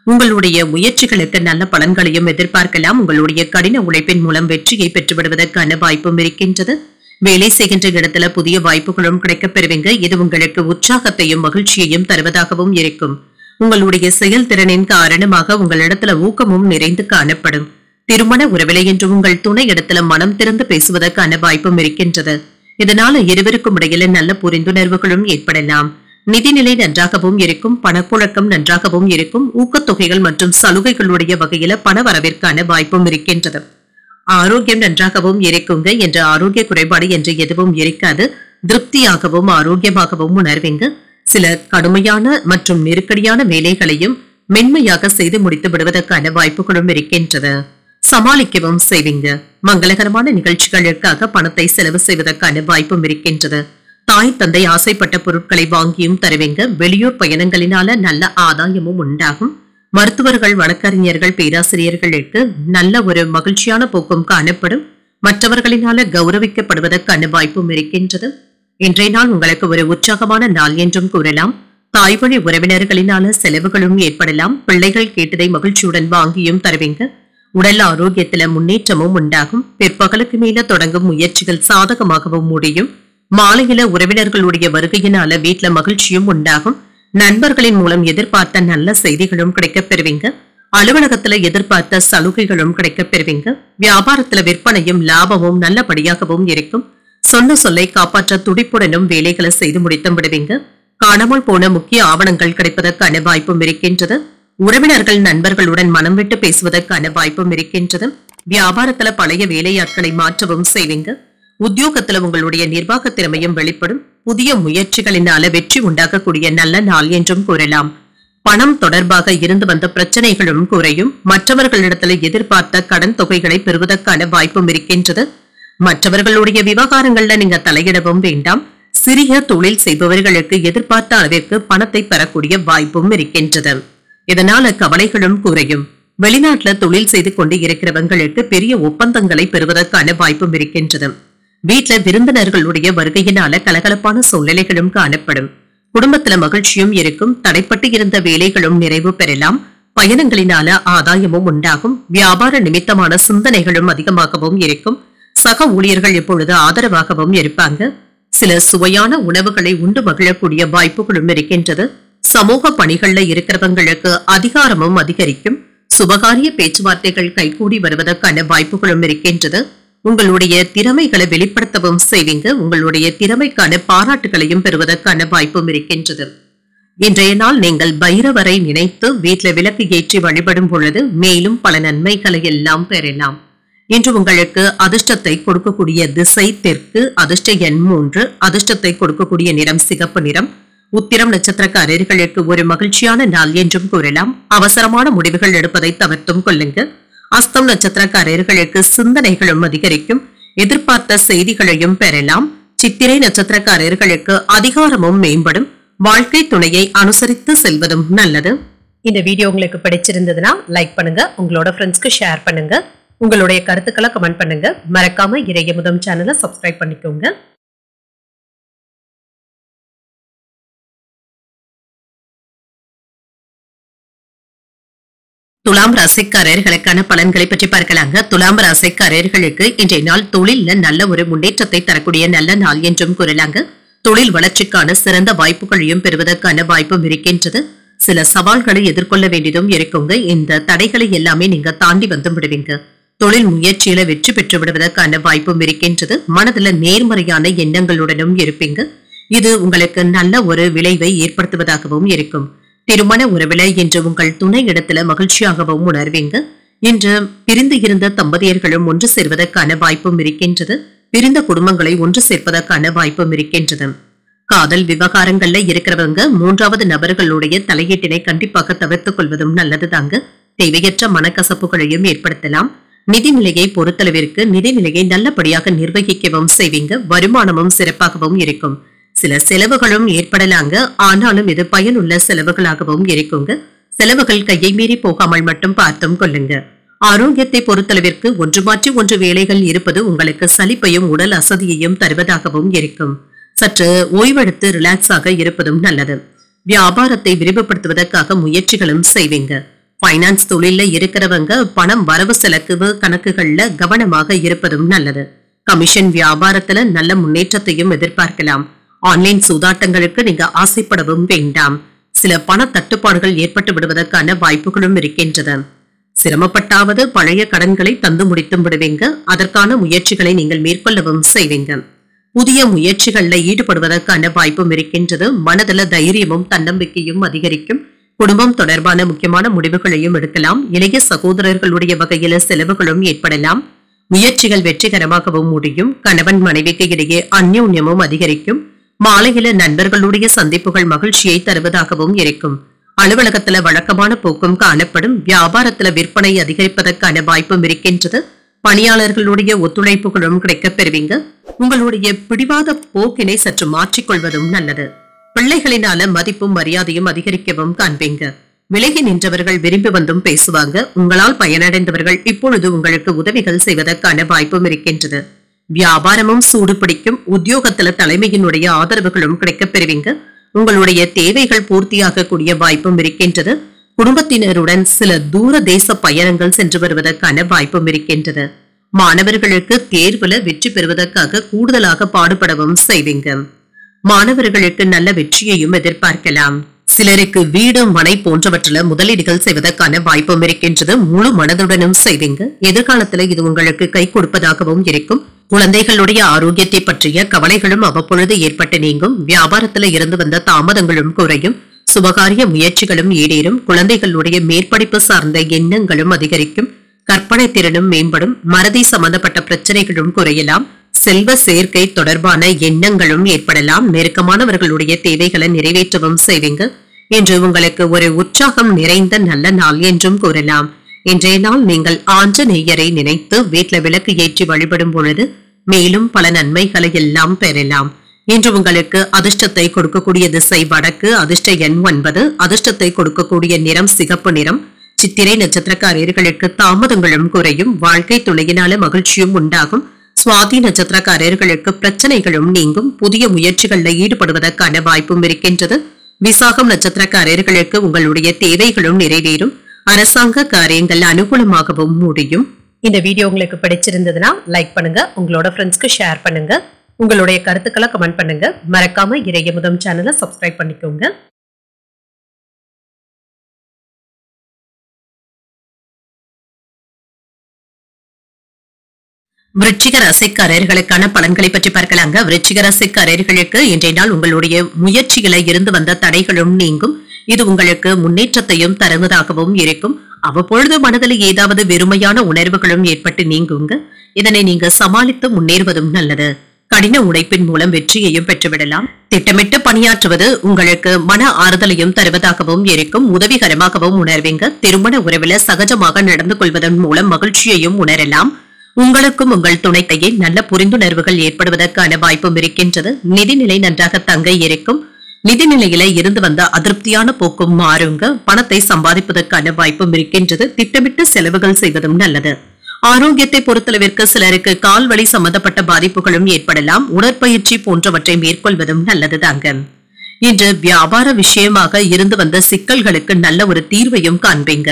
உங்களுடைய முயற்சிகளுக்கு நல்ல பலன்களையும் எதிர்பார்க்கலாம். உங்களுடைய கடின உழைப்பின் மூலம் வெற்றியை பெற்றுவிடுவதற்கான வாய்ப்பும் இருக்கின்றது. வேலை செய்கின்ற இடத்துல புதிய வாய்ப்புகளும் கிடைக்கப் பெறுவீங்க. இது உங்களுக்கு உற்சாகத்தையும் மகிழ்ச்சியையும் தருவதாகவும் இருக்கும். உங்களுடைய செயல்திறனின் காரணமாக உங்களிடத்துல ஊக்கமும் நிறைந்து காணப்படும். திருமண உறவிலை என்று உங்கள் துணை இடத்துல மனம் திறந்து பேசுவதற்கான வாய்ப்பும் இருக்கின்றது. இதனால இருவருக்கும் இடையில நல்ல புரிந்துணர்வுகளும் ஏற்படலாம். நிதிநிலை நன்றாகவும் இருக்கும். பணப்புழக்கம் நன்றாகவும் இருக்கும். ஊக்கத்தொகைகள் மற்றும் சலுகைகளுடைய வகையில பண வரவிற்கான வாய்ப்பும் இருக்கின்றது. ஆரோக்கியம் நன்றாகவும் இருக்குங்க. என்ற ஆரோக்கிய குறைபாடு என்று எதுவும் இருக்காது. திருப்தியாகவும் ஆரோக்கியமாகவும் உணர்வீங்க. சில கடுமையான மற்றும் நெருக்கடியான வேலைகளையும் மென்மையாக செய்து முடித்து விடுவதற்கான வாய்ப்புகளும் இருக்கின்றது. சமாளிக்கவும் செய்வீங்க. மங்களகரமான நிகழ்ச்சிகளுக்காக பணத்தை செலவு செய்வதற்கான வாய்ப்பும் இருக்கின்றது. தாய் தந்தை ஆசைப்பட்ட பொருட்களை வாங்கியும் தருவீங்க. வெளியூர் பயணங்களினால நல்ல ஆதாயமும் உண்டாகும். மருத்துவர்கள், வழக்கறிஞர்கள், பேராசிரியர்களுக்கு நல்ல ஒரு மகிழ்ச்சியான போக்கும் காணப்படும். மற்றவர்களினால கௌரவிக்கப்படுவதற்கான வாய்ப்பும் இருக்கின்றது. இன்றைய நாள் உங்களுக்கு ஒரு உற்சாகமான நாள் என்றும் கூறலாம். தாய் வழி உறவினர்களினால செலவுகளும் ஏற்படலாம். பிள்ளைகள் கேட்டதை மகிழ்ச்சியுடன் வாங்கியும் தருவீங்க. உடல் ஆரோக்கியத்தில முன்னேற்றமும் உண்டாகும். பிற்பகலுக்கு மேல தொடங்கும் முயற்சிகள் சாதகமாகவும் முடியும். மாலையில உறவினர்களுடைய வருகையினால வீட்டுல மகிழ்ச்சியும் உண்டாகும். நண்பர்களின் மூலம் எதிர்பார்த்த நல்ல செய்திகளும் கிடைக்கப் பெறுவீங்க. அலுவலகத்துல எதிர்பார்த்த சலுகைகளும் கிடைக்கப் பெறுவீங்க. வியாபாரத்துல விற்பனையும் லாபமும் நல்லபடியாகவும் இருக்கும். சொன்ன சொல்லை காப்பாற்ற துடிப்புடனும் வேலைகளை செய்து முடித்து விடுவீங்க. காணாமல் போன முக்கிய ஆவணங்கள் கிடைப்பதற்கான வாய்ப்பும் இருக்கின்றது. உறவினர்கள், நண்பர்களுடன் மனம் விட்டு பேசுவதற்கான வாய்ப்பும் இருக்கின்றது. வியாபாரத்துல பழைய வேலையாட்களை மாற்றவும் செய்வீங்க. உத்தியோகத்துல உங்களுடைய நிர்வாக திறமையும் வெளிப்படும். புதிய முயற்சிகளினால வெற்றி உண்டாகக்கூடிய நல்ல நாள் என்றும் கூறலாம். பணம் தொடர்பாக இருந்து வந்த பிரச்சனைகளும் குறையும். மற்றவர்களிடத்துல எதிர்பார்த்த கடன் தொகைகளை பெறுவதற்கான வாய்ப்பும் இருக்கின்றது. மற்றவர்களுடைய விவகாரங்கள்ல நீங்க தலையிடவும் வேண்டாம். சிறிய தொழில் செய்பவர்களுக்கு எதிர்பார்த்த அளவிற்கு பணத்தை பெறக்கூடிய வாய்ப்பும் இருக்கின்றது. இதனால கவலைகளும் குறையும். வெளிநாட்டுல தொழில் செய்து கொண்டு இருக்கிறவங்களுக்கு பெரிய ஒப்பந்தங்களை பெறுவதற்கான வாய்ப்பும் இருக்கின்றது. வீட்டுல விருந்தினர்களுடைய வருகையினால கலகலப்பான சூழ்நிலைகளும் காணப்படும். குடும்பத்துல மகிழ்ச்சியும் இருக்கும். தடைப்பட்டு இருந்த வேலைகளும் நிறைவு பெறலாம். பயணங்களினால ஆதாயமும் உண்டாகும். வியாபார நிமித்தமான சிந்தனைகளும் அதிகமாகவும் இருக்கும். சக ஊழியர்கள் எப்பொழுது ஆதரவாகவும் இருப்பாங்க. சில சுவையான உணவுகளை உண்டு மகிழக்கூடிய வாய்ப்புகளும் இருக்கின்றது. சமூக பணிகள்ல இருக்கிறவங்களுக்கு அதிகாரமும் அதிகரிக்கும். சுபகாரிய பேச்சுவார்த்தைகள் கைகூடி வருவதற்கான வாய்ப்புகளும் இருக்கின்றது. உங்களுடைய திறமைகளை வெளிப்படுத்தவும் செய்வீங்க. உங்களுடைய திறமைக்கான பாராட்டுகளையும் பெறுவதற்கான வாய்ப்பும் இருக்கின்றது. இன்றைய நாள் நீங்கள் பைரவரை நினைத்து வீட்டுல விளக்கு ஏற்றி வழிபடும் பொழுது மேலும் பல நன்மைகளை எல்லாம் பெறலாம். இன்று உங்களுக்கு அதிர்ஷ்டத்தை கொடுக்கக்கூடிய திசை தெற்கு. அதிர்ஷ்ட எண் 3. அதிர்ஷ்டத்தை கொடுக்கக்கூடிய நிறம் சிகப்பு நிறம். உத்திரம் நட்சத்திரக்காரர்களுக்கு ஒரு மகிழ்ச்சியான நாள் என்றும் கூறலாம். அவசரமான முடிவுகள் எடுப்பதை தவிர்த்தும் கொள்ளுங்க. அஸ்தம் நட்சத்திரக்காரர்களுக்கு சிந்தனைகளும் அதிகரிக்கும். எதிர்பார்த்த செய்திகளையும் பெறலாம். சித்திரை நட்சத்திரக்காரர்களுக்கு அதிகாரமும் மேம்படும். வாழ்க்கை துணையை அனுசரித்து செல்வதும் நல்லது. இந்த வீடியோ உங்களுக்கு பிடிச்சிருந்ததுன்னா லைக் பண்ணுங்க, உங்களோட ஃப்ரெண்ட்ஸ்க்கு ஷேர் பண்ணுங்க, உங்களுடைய கருத்துக்களை கமெண்ட் பண்ணுங்க. மறக்காம இறையமுதம் சேனலை சப்ஸ்கிரைப் பண்ணிக்கோங்க. துலாம் ராசிக்காரர்களுக்கான பலன்களை பற்றி பார்க்கலாங்க. துலாம் ராசிக்காரர்களுக்கு இன்றைய நாள் தொழில்ல நல்ல ஒரு முன்னேற்றத்தை தரக்கூடிய நல்ல நாள் என்றும் கூறலாங்க. தொழில் வளர்ச்சிக்கான சிறந்த வாய்ப்புகளையும் பெறுவதற்கான வாய்ப்பும் இருக்கின்றது. சில சவால்களை எதிர்கொள்ள வேண்டியதும் இருக்குங்க. இந்த தடைகளை எல்லாமே நீங்க தாண்டி வந்து விடுவீங்க. தொழில் முயற்சியில வெற்றி பெற்று விடுவதற்கான வாய்ப்பும் இருக்கின்றது. மனதுல நேர்மறையான எண்ணங்களுடனும் இருப்பீங்க. இது உங்களுக்கு நல்ல ஒரு விளைவை ஏற்படுத்துவதாகவும் இருக்கும். திருமண உறவில இன்று உங்கள் துணை இடத்துல மகிழ்ச்சியாகவும் உணர்வீங்க. இன்று பிரிந்து இருந்த தம்பதியர்களும் ஒன்று சேர்வதற்கான வாய்ப்பும் இருக்கின்றது. பிரிந்த குடும்பங்களை ஒன்று சேர்ப்பதற்கான வாய்ப்பும் இருக்கின்றது. காதல் விவகாரங்கள்ல இருக்கிறவங்க மூன்றாவது நபர்களுடைய தலையீட்டினை கண்டிப்பாக தவிர்த்துக் கொள்வதும் நல்லது தாங்க. தேவையற்ற மனக்கசப்புகளையும் ஏற்படுத்தலாம். நிதிநிலையை பொறுத்தளவிற்கு நிதிநிலையை நல்லபடியாக நிர்வகிக்கவும் செய்வீங்க. வருமானமும் சிறப்பாகவும் இருக்கும். சில செலவுகளும் ஏற்படலாங்க. ஆனாலும் இது பயனுள்ள செலவுகளாகவும் இருக்குங்க. செலவுகள் கையை மீறி போகாமல் மட்டும் பார்த்தும் கொள்ளுங்க. ஆரோக்கியத்தை பொறுத்தளவிற்கு ஒன்று மாற்றி ஒன்று வேலைகள் இருப்பது உங்களுக்கு சலிப்பையும் உடல் அசதியையும் தருவதாகவும் இருக்கும். சற்று ஓய்வெடுத்து ரிலாக்ஸாக இருப்பதும் நல்லது. வியாபாரத்தை விரிவுபடுத்துவதற்காக முயற்சிகளும் செய்வீங்க. பைனான்ஸ் தொழில இருக்கிறவங்க பணம் வரவு செலவு கணக்குகள்ல கவனமாக இருப்பதும் நல்லது. கமிஷன் வியாபாரத்துல நல்ல முன்னேற்றத்தையும் எதிர்பார்க்கலாம். ஆன்லைன் சூதாட்டங்களுக்கு நீங்க ஆசைப்படவும் வேண்டாம். சில பண தட்டுப்பாடுகள் ஏற்பட்டு விடுவதற்கான வாய்ப்புகளும் இருக்கின்றது. சிரமப்பட்டாவது பழைய கடன்களை தந்து முடித்தும் விடுவீங்க. அதற்கான முயற்சிகளை நீங்கள் மேற்கொள்ளவும் செய்வீங்க. புதிய முயற்சிகள்ல ஈடுபடுவதற்கான வாய்ப்பும் இருக்கின்றது. மனதுல தைரியமும் தன்னம்பிக்கையும் அதிகரிக்கும். குடும்பம் தொடர்பான முக்கியமான முடிவுகளையும் எடுக்கலாம். இளைய சகோதரர்களுடைய வகையில செலவுகளும் ஏற்படலாம். முயற்சிகள் வெற்றிகரமாகவும் முடியும். கணவன் மனைவிக்கு இடையே அந்யோன்யமும் அதிகரிக்கும். மாலையில நண்பர்களுடைய சந்திப்புகள் மகிழ்ச்சியை தருவதாகவும் இருக்கும். அலுவலகத்துல வழக்கமான போக்கும் காணப்படும். வியாபாரத்துல விற்பனை அதிகரிப்பதற்கான வாய்ப்பும் இருக்கின்றது. பணியாளர்களுடைய ஒத்துழைப்புகளும் கிடைக்கப் பெறுவீங்க. உங்களுடைய பிடிவாத போக்கினை சற்று மாற்றிக்கொள்வதும் நல்லது. பிள்ளைகளினால மதிப்பும் மரியாதையும் அதிகரிக்கவும் காண்பீங்க. விலகி நின்றவர்கள் விரும்பி வந்தும் பேசுவாங்க. உங்களால் பயனடைந்தவர்கள் இப்பொழுது உங்களுக்கு உதவிகள் செய்வதற்கான வாய்ப்பும் இருக்கின்றது. வியாபாரமும் சூடு பிடிக்கும். உத்தியோகத்துல தலைமையினுடைய ஆதரவுகளும் கிடைக்கப் பெறுவீங்க. உங்களுடைய தேவைகள் பூர்த்தியாக கூடிய வாய்ப்பும் இருக்கின்றது. குடும்பத்தினருடன் சில தூர தேச பயணங்கள் சென்று வருவதற்கான வாய்ப்பும் இருக்கின்றது. மாணவர்களுக்கு தேர்வுல வெற்றி பெறுவதற்காக கூடுதலாக பாடுபடவும் செய்வீங்க. மாணவர்களுக்கு நல்ல வெற்றியையும் எதிர்பார்க்கலாம். சிலருக்கு வீடு மனை போன்றவற்றில முதலீடுகள் செய்வதற்கான வாய்ப்பும் இருக்கின்றது. முழு மனதுடனும் செய்வீங்க. எதிர்காலத்துல இது உங்களுக்கு கை கொடுப்பதாகவும் இருக்கும். குழந்தைகளுடைய ஆரோக்கியத்தை பற்றிய கவலைகளும் அவ்வப்பொழுது ஏற்பட்டு நீங்கும். வியாபாரத்துல இருந்து வந்த தாமதங்களும் குறையும். சுபகாரிய முயற்சிகளும் ஈடேறும். குழந்தைகளுடைய மேற்படிப்பு சார்ந்த எண்ணங்களும் அதிகரிக்கும். கற்பனை திறனும் மேம்படும். மறதி சம்பந்தப்பட்ட பிரச்சனைகளும் குறையலாம். செல்வ சேர்க்கை தொடர்பான எண்ணங்களும் ஏற்படலாம். நெருக்கமானவர்களுடைய தேவைகளை நிறைவேற்றவும் செய்வீங்க. இன்று உங்களுக்கு ஒரு உற்சாகம் நிறைந்த நல்ல நாள் என்றும் கூறலாம். இன்றைய நாள் நீங்கள் ஆஞ்சநேயரை நினைத்து வீட்டுல விளக்கு ஏற்றி வழிபடும் பொழுது மேலும் பல நன்மைகளை எல்லாம் பெறலாம். இன்று உங்களுக்கு அதிர்ஷ்டத்தை கொடுக்கக்கூடிய திசை வடக்கு. அதிர்ஷ்ட எண் 9. அதிர்ஷ்டத்தை கொடுக்கக்கூடிய நிறம் சிகப்பு நிறம். சித்திரை நட்சத்திரக்காரர்களுக்கு தாமதங்களும் குறையும். வாழ்க்கை துணையினால மகிழ்ச்சியும் உண்டாகும். சுவாதி நட்சத்திரக்காரர்களுக்கு பிரச்சனைகளும் நீங்கும், புதிய முயற்சிகளில் ஈடுபடுவதற்கான வாய்ப்பும் இருக்கின்றது. விசாகம் நட்சத்திரக்காரர்களுக்கு உங்களுடைய தேவைகளும் நிறைவேறும், அரசாங்க காரியங்கள் அனுகூலமாகவும் முடியும். இந்த வீடியோ உங்களுக்கு பிடிச்சிருந்ததுன்னா லைக் பண்ணுங்க, உங்களோட ஃப்ரெண்ட்ஸ்க்கு ஷேர் பண்ணுங்க, உங்களுடைய கருத்துக்களை கமெண்ட் பண்ணுங்க. மறக்காம இறையமுதம் சேனலை சப்ஸ்கிரைப் பண்ணிக்கோங்க. விருச்சிக ராசிக்காரர்களுக்கான பலன்களை பற்றி பார்க்கலாங்க. விருச்சிக ராசிக்காரர்களுக்கு இன்றைய நாள் உங்களுடைய முயற்சிகளை இருந்து வந்த தடைகளும் நீங்கும். இது உங்களுக்கு முன்னேற்றத்தையும் தருவதாகவும் இருக்கும். அவ்வப்பொழுது மனதில் ஏதாவது வெறுமையான உணர்வுகளும் ஏற்பட்டு நீங்குங்க. இதனை நீங்க சமாளித்து முன்னேறுவதும் நல்லது. கடின உழைப்பின் மூலம் வெற்றியையும் பெற்றுவிடலாம். திட்டமிட்டு பணியாற்றுவது உங்களுக்கு மன ஆறுதலையும் தருவதாகவும் இருக்கும், உதவிகரமாகவும் உணர்வீங்க. திருமண உறவில் சகஜமாக நடந்து கொள்வதன் மூலம் மகிழ்ச்சியையும் உணரலாம். உங்களுக்கும் உங்கள் துணைக்கையே நல்ல புரிந்துணர்வுகள் ஏற்படுவதற்கான வாய்ப்பும் இருக்கின்றது. நிதிநிலை நன்றாக தங்க இருக்கும். நிதிநிலையில இருந்து வந்த அதிருப்தியான போக்கும் மாறுங்க. பணத்தை சம்பாதிப்பதற்கான வாய்ப்பும் இருக்கின்றது. திட்டமிட்டு செலவுகள் செய்வதும் நல்லது. ஆரோக்கியத்தை பொறுத்தளவிற்கு சிலருக்கு கால்வலி சம்பந்தப்பட்ட பாதிப்புகளும் ஏற்படலாம். உடற்பயிற்சி போன்றவற்றை மேற்கொள்வதும் நல்லது தாங்க. இன்று வியாபார விஷயமாக இருந்து வந்த சிக்கல்களுக்கு நல்ல ஒரு தீர்வையும் காண்பீங்க.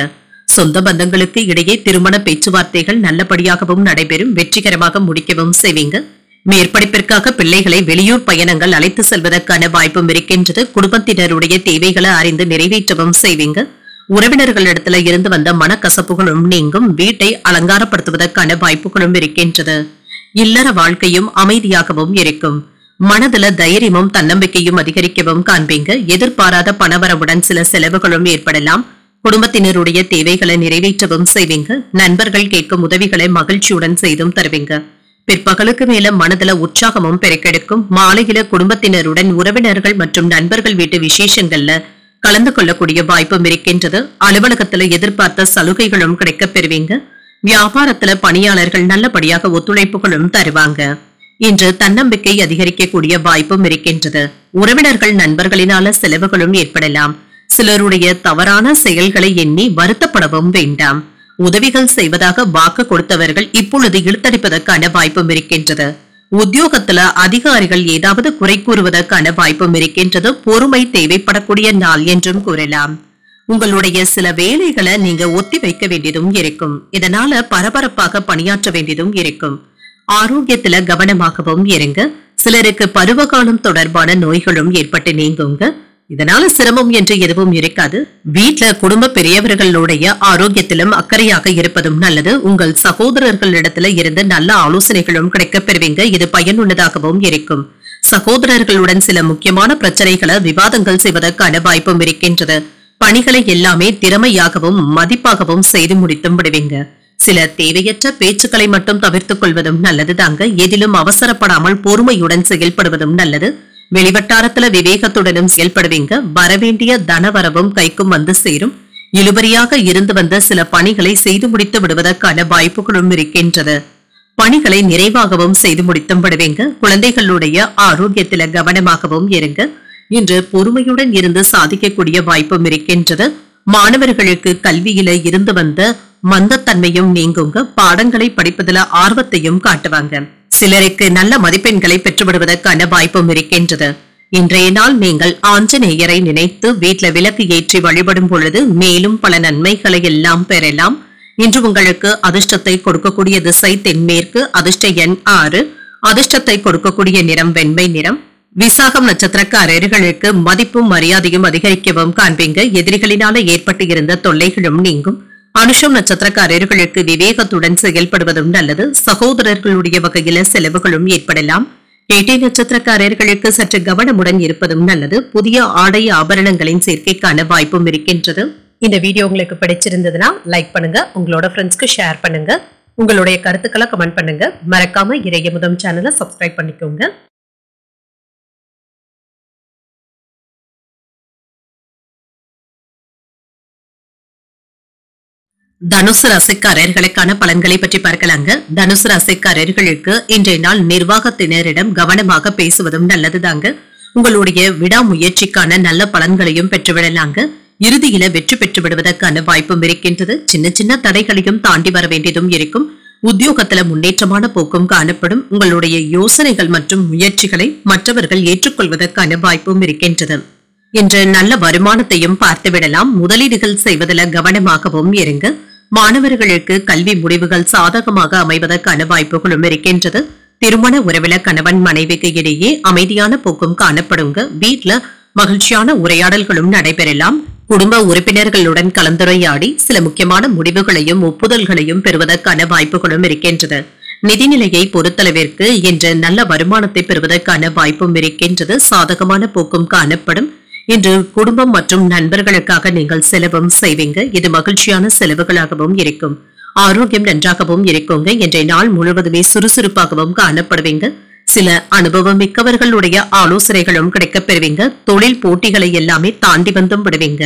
சொந்த பந்தங்களுக்கு இடையே திருமண பேச்சுவார்த்தைகள் நல்லபடியாகவும் நடைபெறும், வெற்றிகரமாக முடிக்கவும் செய்வீங்க. மேற்படிப்பிற்காக பிள்ளைகளை வெளியூர் பயணங்கள் அழைத்து செல்வதற்கான வாய்ப்பும் இருக்கின்றது. குடும்பத்தினருடைய தேவைகளை அறிந்து நிறைவேற்றவும் செய்வீங்க. உறவினர்களிடத்துல இருந்து வந்த மனக்கசப்புகளும் நீங்கும். வீட்டை அலங்காரப்படுத்துவதற்கான வாய்ப்புகளும் இருக்கின்றது. இல்லற வாழ்க்கையும் அமைதியாகவும் இருக்கும். மனதுல தைரியமும் தன்னம்பிக்கையும் அதிகரிக்கவும் காண்பீங்க. எதிர்பாராத பணவரவுடன் சில செலவுகளும் ஏற்படலாம். குடும்பத்தினருடைய தேவைகளை நிறைவேற்றவும் செய்வீங்க. நண்பர்கள் கேட்கும் உதவிகளை மகிழ்ச்சியுடன் செய்தும் தருவீங்க. பிற்பகலுக்கு மேல மனதுல உற்சாகமும் பெருக்கெடுக்கும். மாலையில குடும்பத்தினருடன் உறவினர்கள் மற்றும் நண்பர்கள் வீட்டு விசேஷங்கள்ல கலந்து கொள்ளக்கூடிய வாய்ப்பும் இருக்கின்றது. அலுவலகத்துல எதிர்பார்த்த சலுகைகளும் கிடைக்க பெறுவீங்க. வியாபாரத்துல பணியாளர்கள் நல்லபடியாக ஒத்துழைப்புகளும் தருவாங்க. இன்று தன்னம்பிக்கை அதிகரிக்கக்கூடிய வாய்ப்பும் இருக்கின்றது. உறவினர்கள் நண்பர்களினால செலவுகளும் ஏற்படலாம். சிலருடைய தவறான செயல்களை எண்ணி வருத்தப்படவும் வேண்டாம். உதவிகள் செய்வதாக வாக்கு கொடுத்தவர்கள் இப்பொழுது இழுத்தடிப்பதற்கான வாய்ப்பும் இருக்கின்றது. உத்தியோகத்துல அதிகாரிகள் ஏதாவது குறை கூறுவதற்கான வாய்ப்பும் இருக்கின்றது. பொறுமை தேவைப்படக்கூடிய நாள் என்றும் கூறலாம். உங்களுடைய சில வேலைகளை நீங்க ஒத்தி வைக்க வேண்டியதும் இருக்கும். இதனால பரபரப்பாக பணியாற்ற வேண்டியதும் இருக்கும். ஆரோக்கியத்துல கவனமாகவும் இருங்க. சிலருக்கு பருவகாலம் தொடர்பான நோய்களும் ஏற்பட்டு நீங்குங்க. இதனால சிரமம் என்று எதுவும் இருக்காது. வீட்டுல குடும்ப பெரியவர்களுடைய ஆரோக்கியத்திலும் அக்கறையாக இருப்பதும் நல்லது. உங்கள் சகோதரர்களிடத்துல இருந்து நல்ல ஆலோசனைகளும் கிடைக்க பெறுவீங்க. இது பயனுள்ளதாகவும் இருக்கும். சகோதரர்களுடன் சில முக்கியமான பிரச்சனைகளை விவாதங்கள் செய்வதற்கான வாய்ப்பும் இருக்கின்றது. பணிகளை எல்லாமே திறமையாகவும் மதிப்பாகவும் செய்து முடித்தும் விடுவீங்க. சில தேவையற்ற பேச்சுக்களை மட்டும் தவிர்த்துக் கொள்வதும் நல்லது தாங்க. எதிலும் அவசரப்படாமல் பொறுமையுடன் செயல்படுவதும் நல்லது. வெளிவட்டாரத்துல விவேகத்துடனும் செயல்படுவீங்க. வரவேண்டிய தனவரவும் கைக்கும் வந்து சேரும். இழுபறியாக இருந்து வந்த சில பணிகளை செய்து முடித்து விடுவதற்கான வாய்ப்புகளும் இருக்கின்றது. பணிகளை நிறைவாகவும் செய்து முடித்தும் விடுவீங்க. குழந்தைகளுடைய ஆரோக்கியத்தில கவனமாகவும் இருங்க. இன்று பொறுமையுடன் இருந்து சாதிக்கக்கூடிய வாய்ப்பும் இருக்கின்றது. மாணவர்களுக்கு கல்வியில இருந்து வந்த மந்தத்தன்மையும் நீங்குங்க. பாடங்களை படிப்பதில் ஆர்வத்தையும் காட்டுவாங்க. சிலருக்கு நல்ல மதிப்பெண்களை பெற்றுவிடுவதற்கான வாய்ப்பும் இருக்கின்றது. இன்றைய நாள் நீங்கள் ஆஞ்சநேயரை நினைத்து வீட்டுல விளக்கு ஏற்றி வழிபடும் பொழுது மேலும் பல நன்மைகளை எல்லாம் பெறலாம். இன்று உங்களுக்கு அதிர்ஷ்டத்தை கொடுக்கக்கூடிய திசை தென்மேற்கு. அதிர்ஷ்ட எண் 6. அதிர்ஷ்டத்தை கொடுக்கக்கூடிய நிறம் வெண்மை நிறம். விசாகம் நட்சத்திரக்காரர்களுக்கு மதிப்பும் மரியாதையும் அதிகரிக்கவும் காண்பீங்க. எதிரிகளினால ஏற்பட்டு இருந்த தொல்லைகளும் நீங்கும். அனுஷம் நட்சத்திரக்காரர்களுக்கு விவேகத்துடன் செயல்படுவதும் நல்லது. சகோதரர்களுடைய வகையில செலவுகளும் ஏற்படலாம். கேட்டை நட்சத்திரக்காரர்களுக்கு சற்று கவனமுடன் இருப்பதும் நல்லது. புதிய ஆடை ஆபரணங்களின் சேர்க்கைக்கான வாய்ப்பும் இருக்கின்றது. இந்த வீடியோ உங்களுக்கு பிடிச்சிருந்ததுன்னா லைக் பண்ணுங்க, உங்களோட ஃப்ரெண்ட்ஸ்க்கு ஷேர் பண்ணுங்க, உங்களுடைய கருத்துக்களை கமெண்ட் பண்ணுங்க. மறக்காம இறையமுதம் சேனலை சப்ஸ்கிரைப் பண்ணிக்கோங்க. தனுசு ராசிக்காரர்களுக்கான பலன்களை பற்றி பார்க்கலாங்க. தனுசு ராசிக்காரர்களுக்கு இன்றைய நாள் நிர்வாகத்தினரிடம் கவனமாக பேசுவதும் நல்லதுதாங்க. உங்களுடைய விடாமுயற்சிக்கான நல்ல பலன்களையும் பெற்றுவிடலாங்க. இறுதியில வெற்றி பெற்று விடுவதற்கான வாய்ப்பும் இருக்கின்றது. சின்ன சின்ன தடைகளையும் தாண்டி வர வேண்டியதும் இருக்கும். உத்தியோகத்துல முன்னேற்றமான போக்கும் காணப்படும். உங்களுடைய யோசனைகள் மற்றும் முயற்சிகளை மற்றவர்கள் ஏற்றுக்கொள்வதற்கான வாய்ப்பும் இருக்கின்றது. இன்று நல்ல வருமானத்தையும் பார்த்துவிடலாம். முதலீடுகள் செய்வதில் கவனமாகவும் இருங்க. மாணவர்களுக்கு கல்வி முடிவுகள் சாதகமாக அமைவதற்கான வாய்ப்புகளும் இருக்கின்றது. திருமண உறவில கணவன் மனைவிக்கு இடையே அமைதியான போக்கும் காணப்படுங்க. வீட்டுல மகிழ்ச்சியான உரையாடல்களும் நடைபெறலாம். குடும்ப உறுப்பினர்களுடன் கலந்துரையாடி சில முக்கியமான முடிவுகளையும் ஒப்புதல்களையும் பெறுவதற்கான வாய்ப்புகளும் இருக்கின்றது. நிதிநிலையை பொறுத்தளவிற்கு இன்று நல்ல வருமானத்தை பெறுவதற்கான வாய்ப்பும் இருக்கின்றது. சாதகமான போக்கும் காணப்படும். இன்று குடும்பம் மற்றும் நண்பர்களுக்காக நீங்கள் செலவும் செய்வீங்க. இது மகிழ்ச்சியான செலவுகளாகவும் இருக்கும். ஆரோக்கியம் நன்றாகவும் இருக்குங்க. இன்றைய நாள் முழுவதுமே சுறுசுறுப்பாகவும் காணப்படுவீங்க. சில அனுபவம் மிக்கவர்களுடைய ஆலோசனைகளும் கிடைக்கப் பெறுவீங்க. தொழில் போட்டிகளை எல்லாமே தாண்டி வந்தும் விடுவீங்க.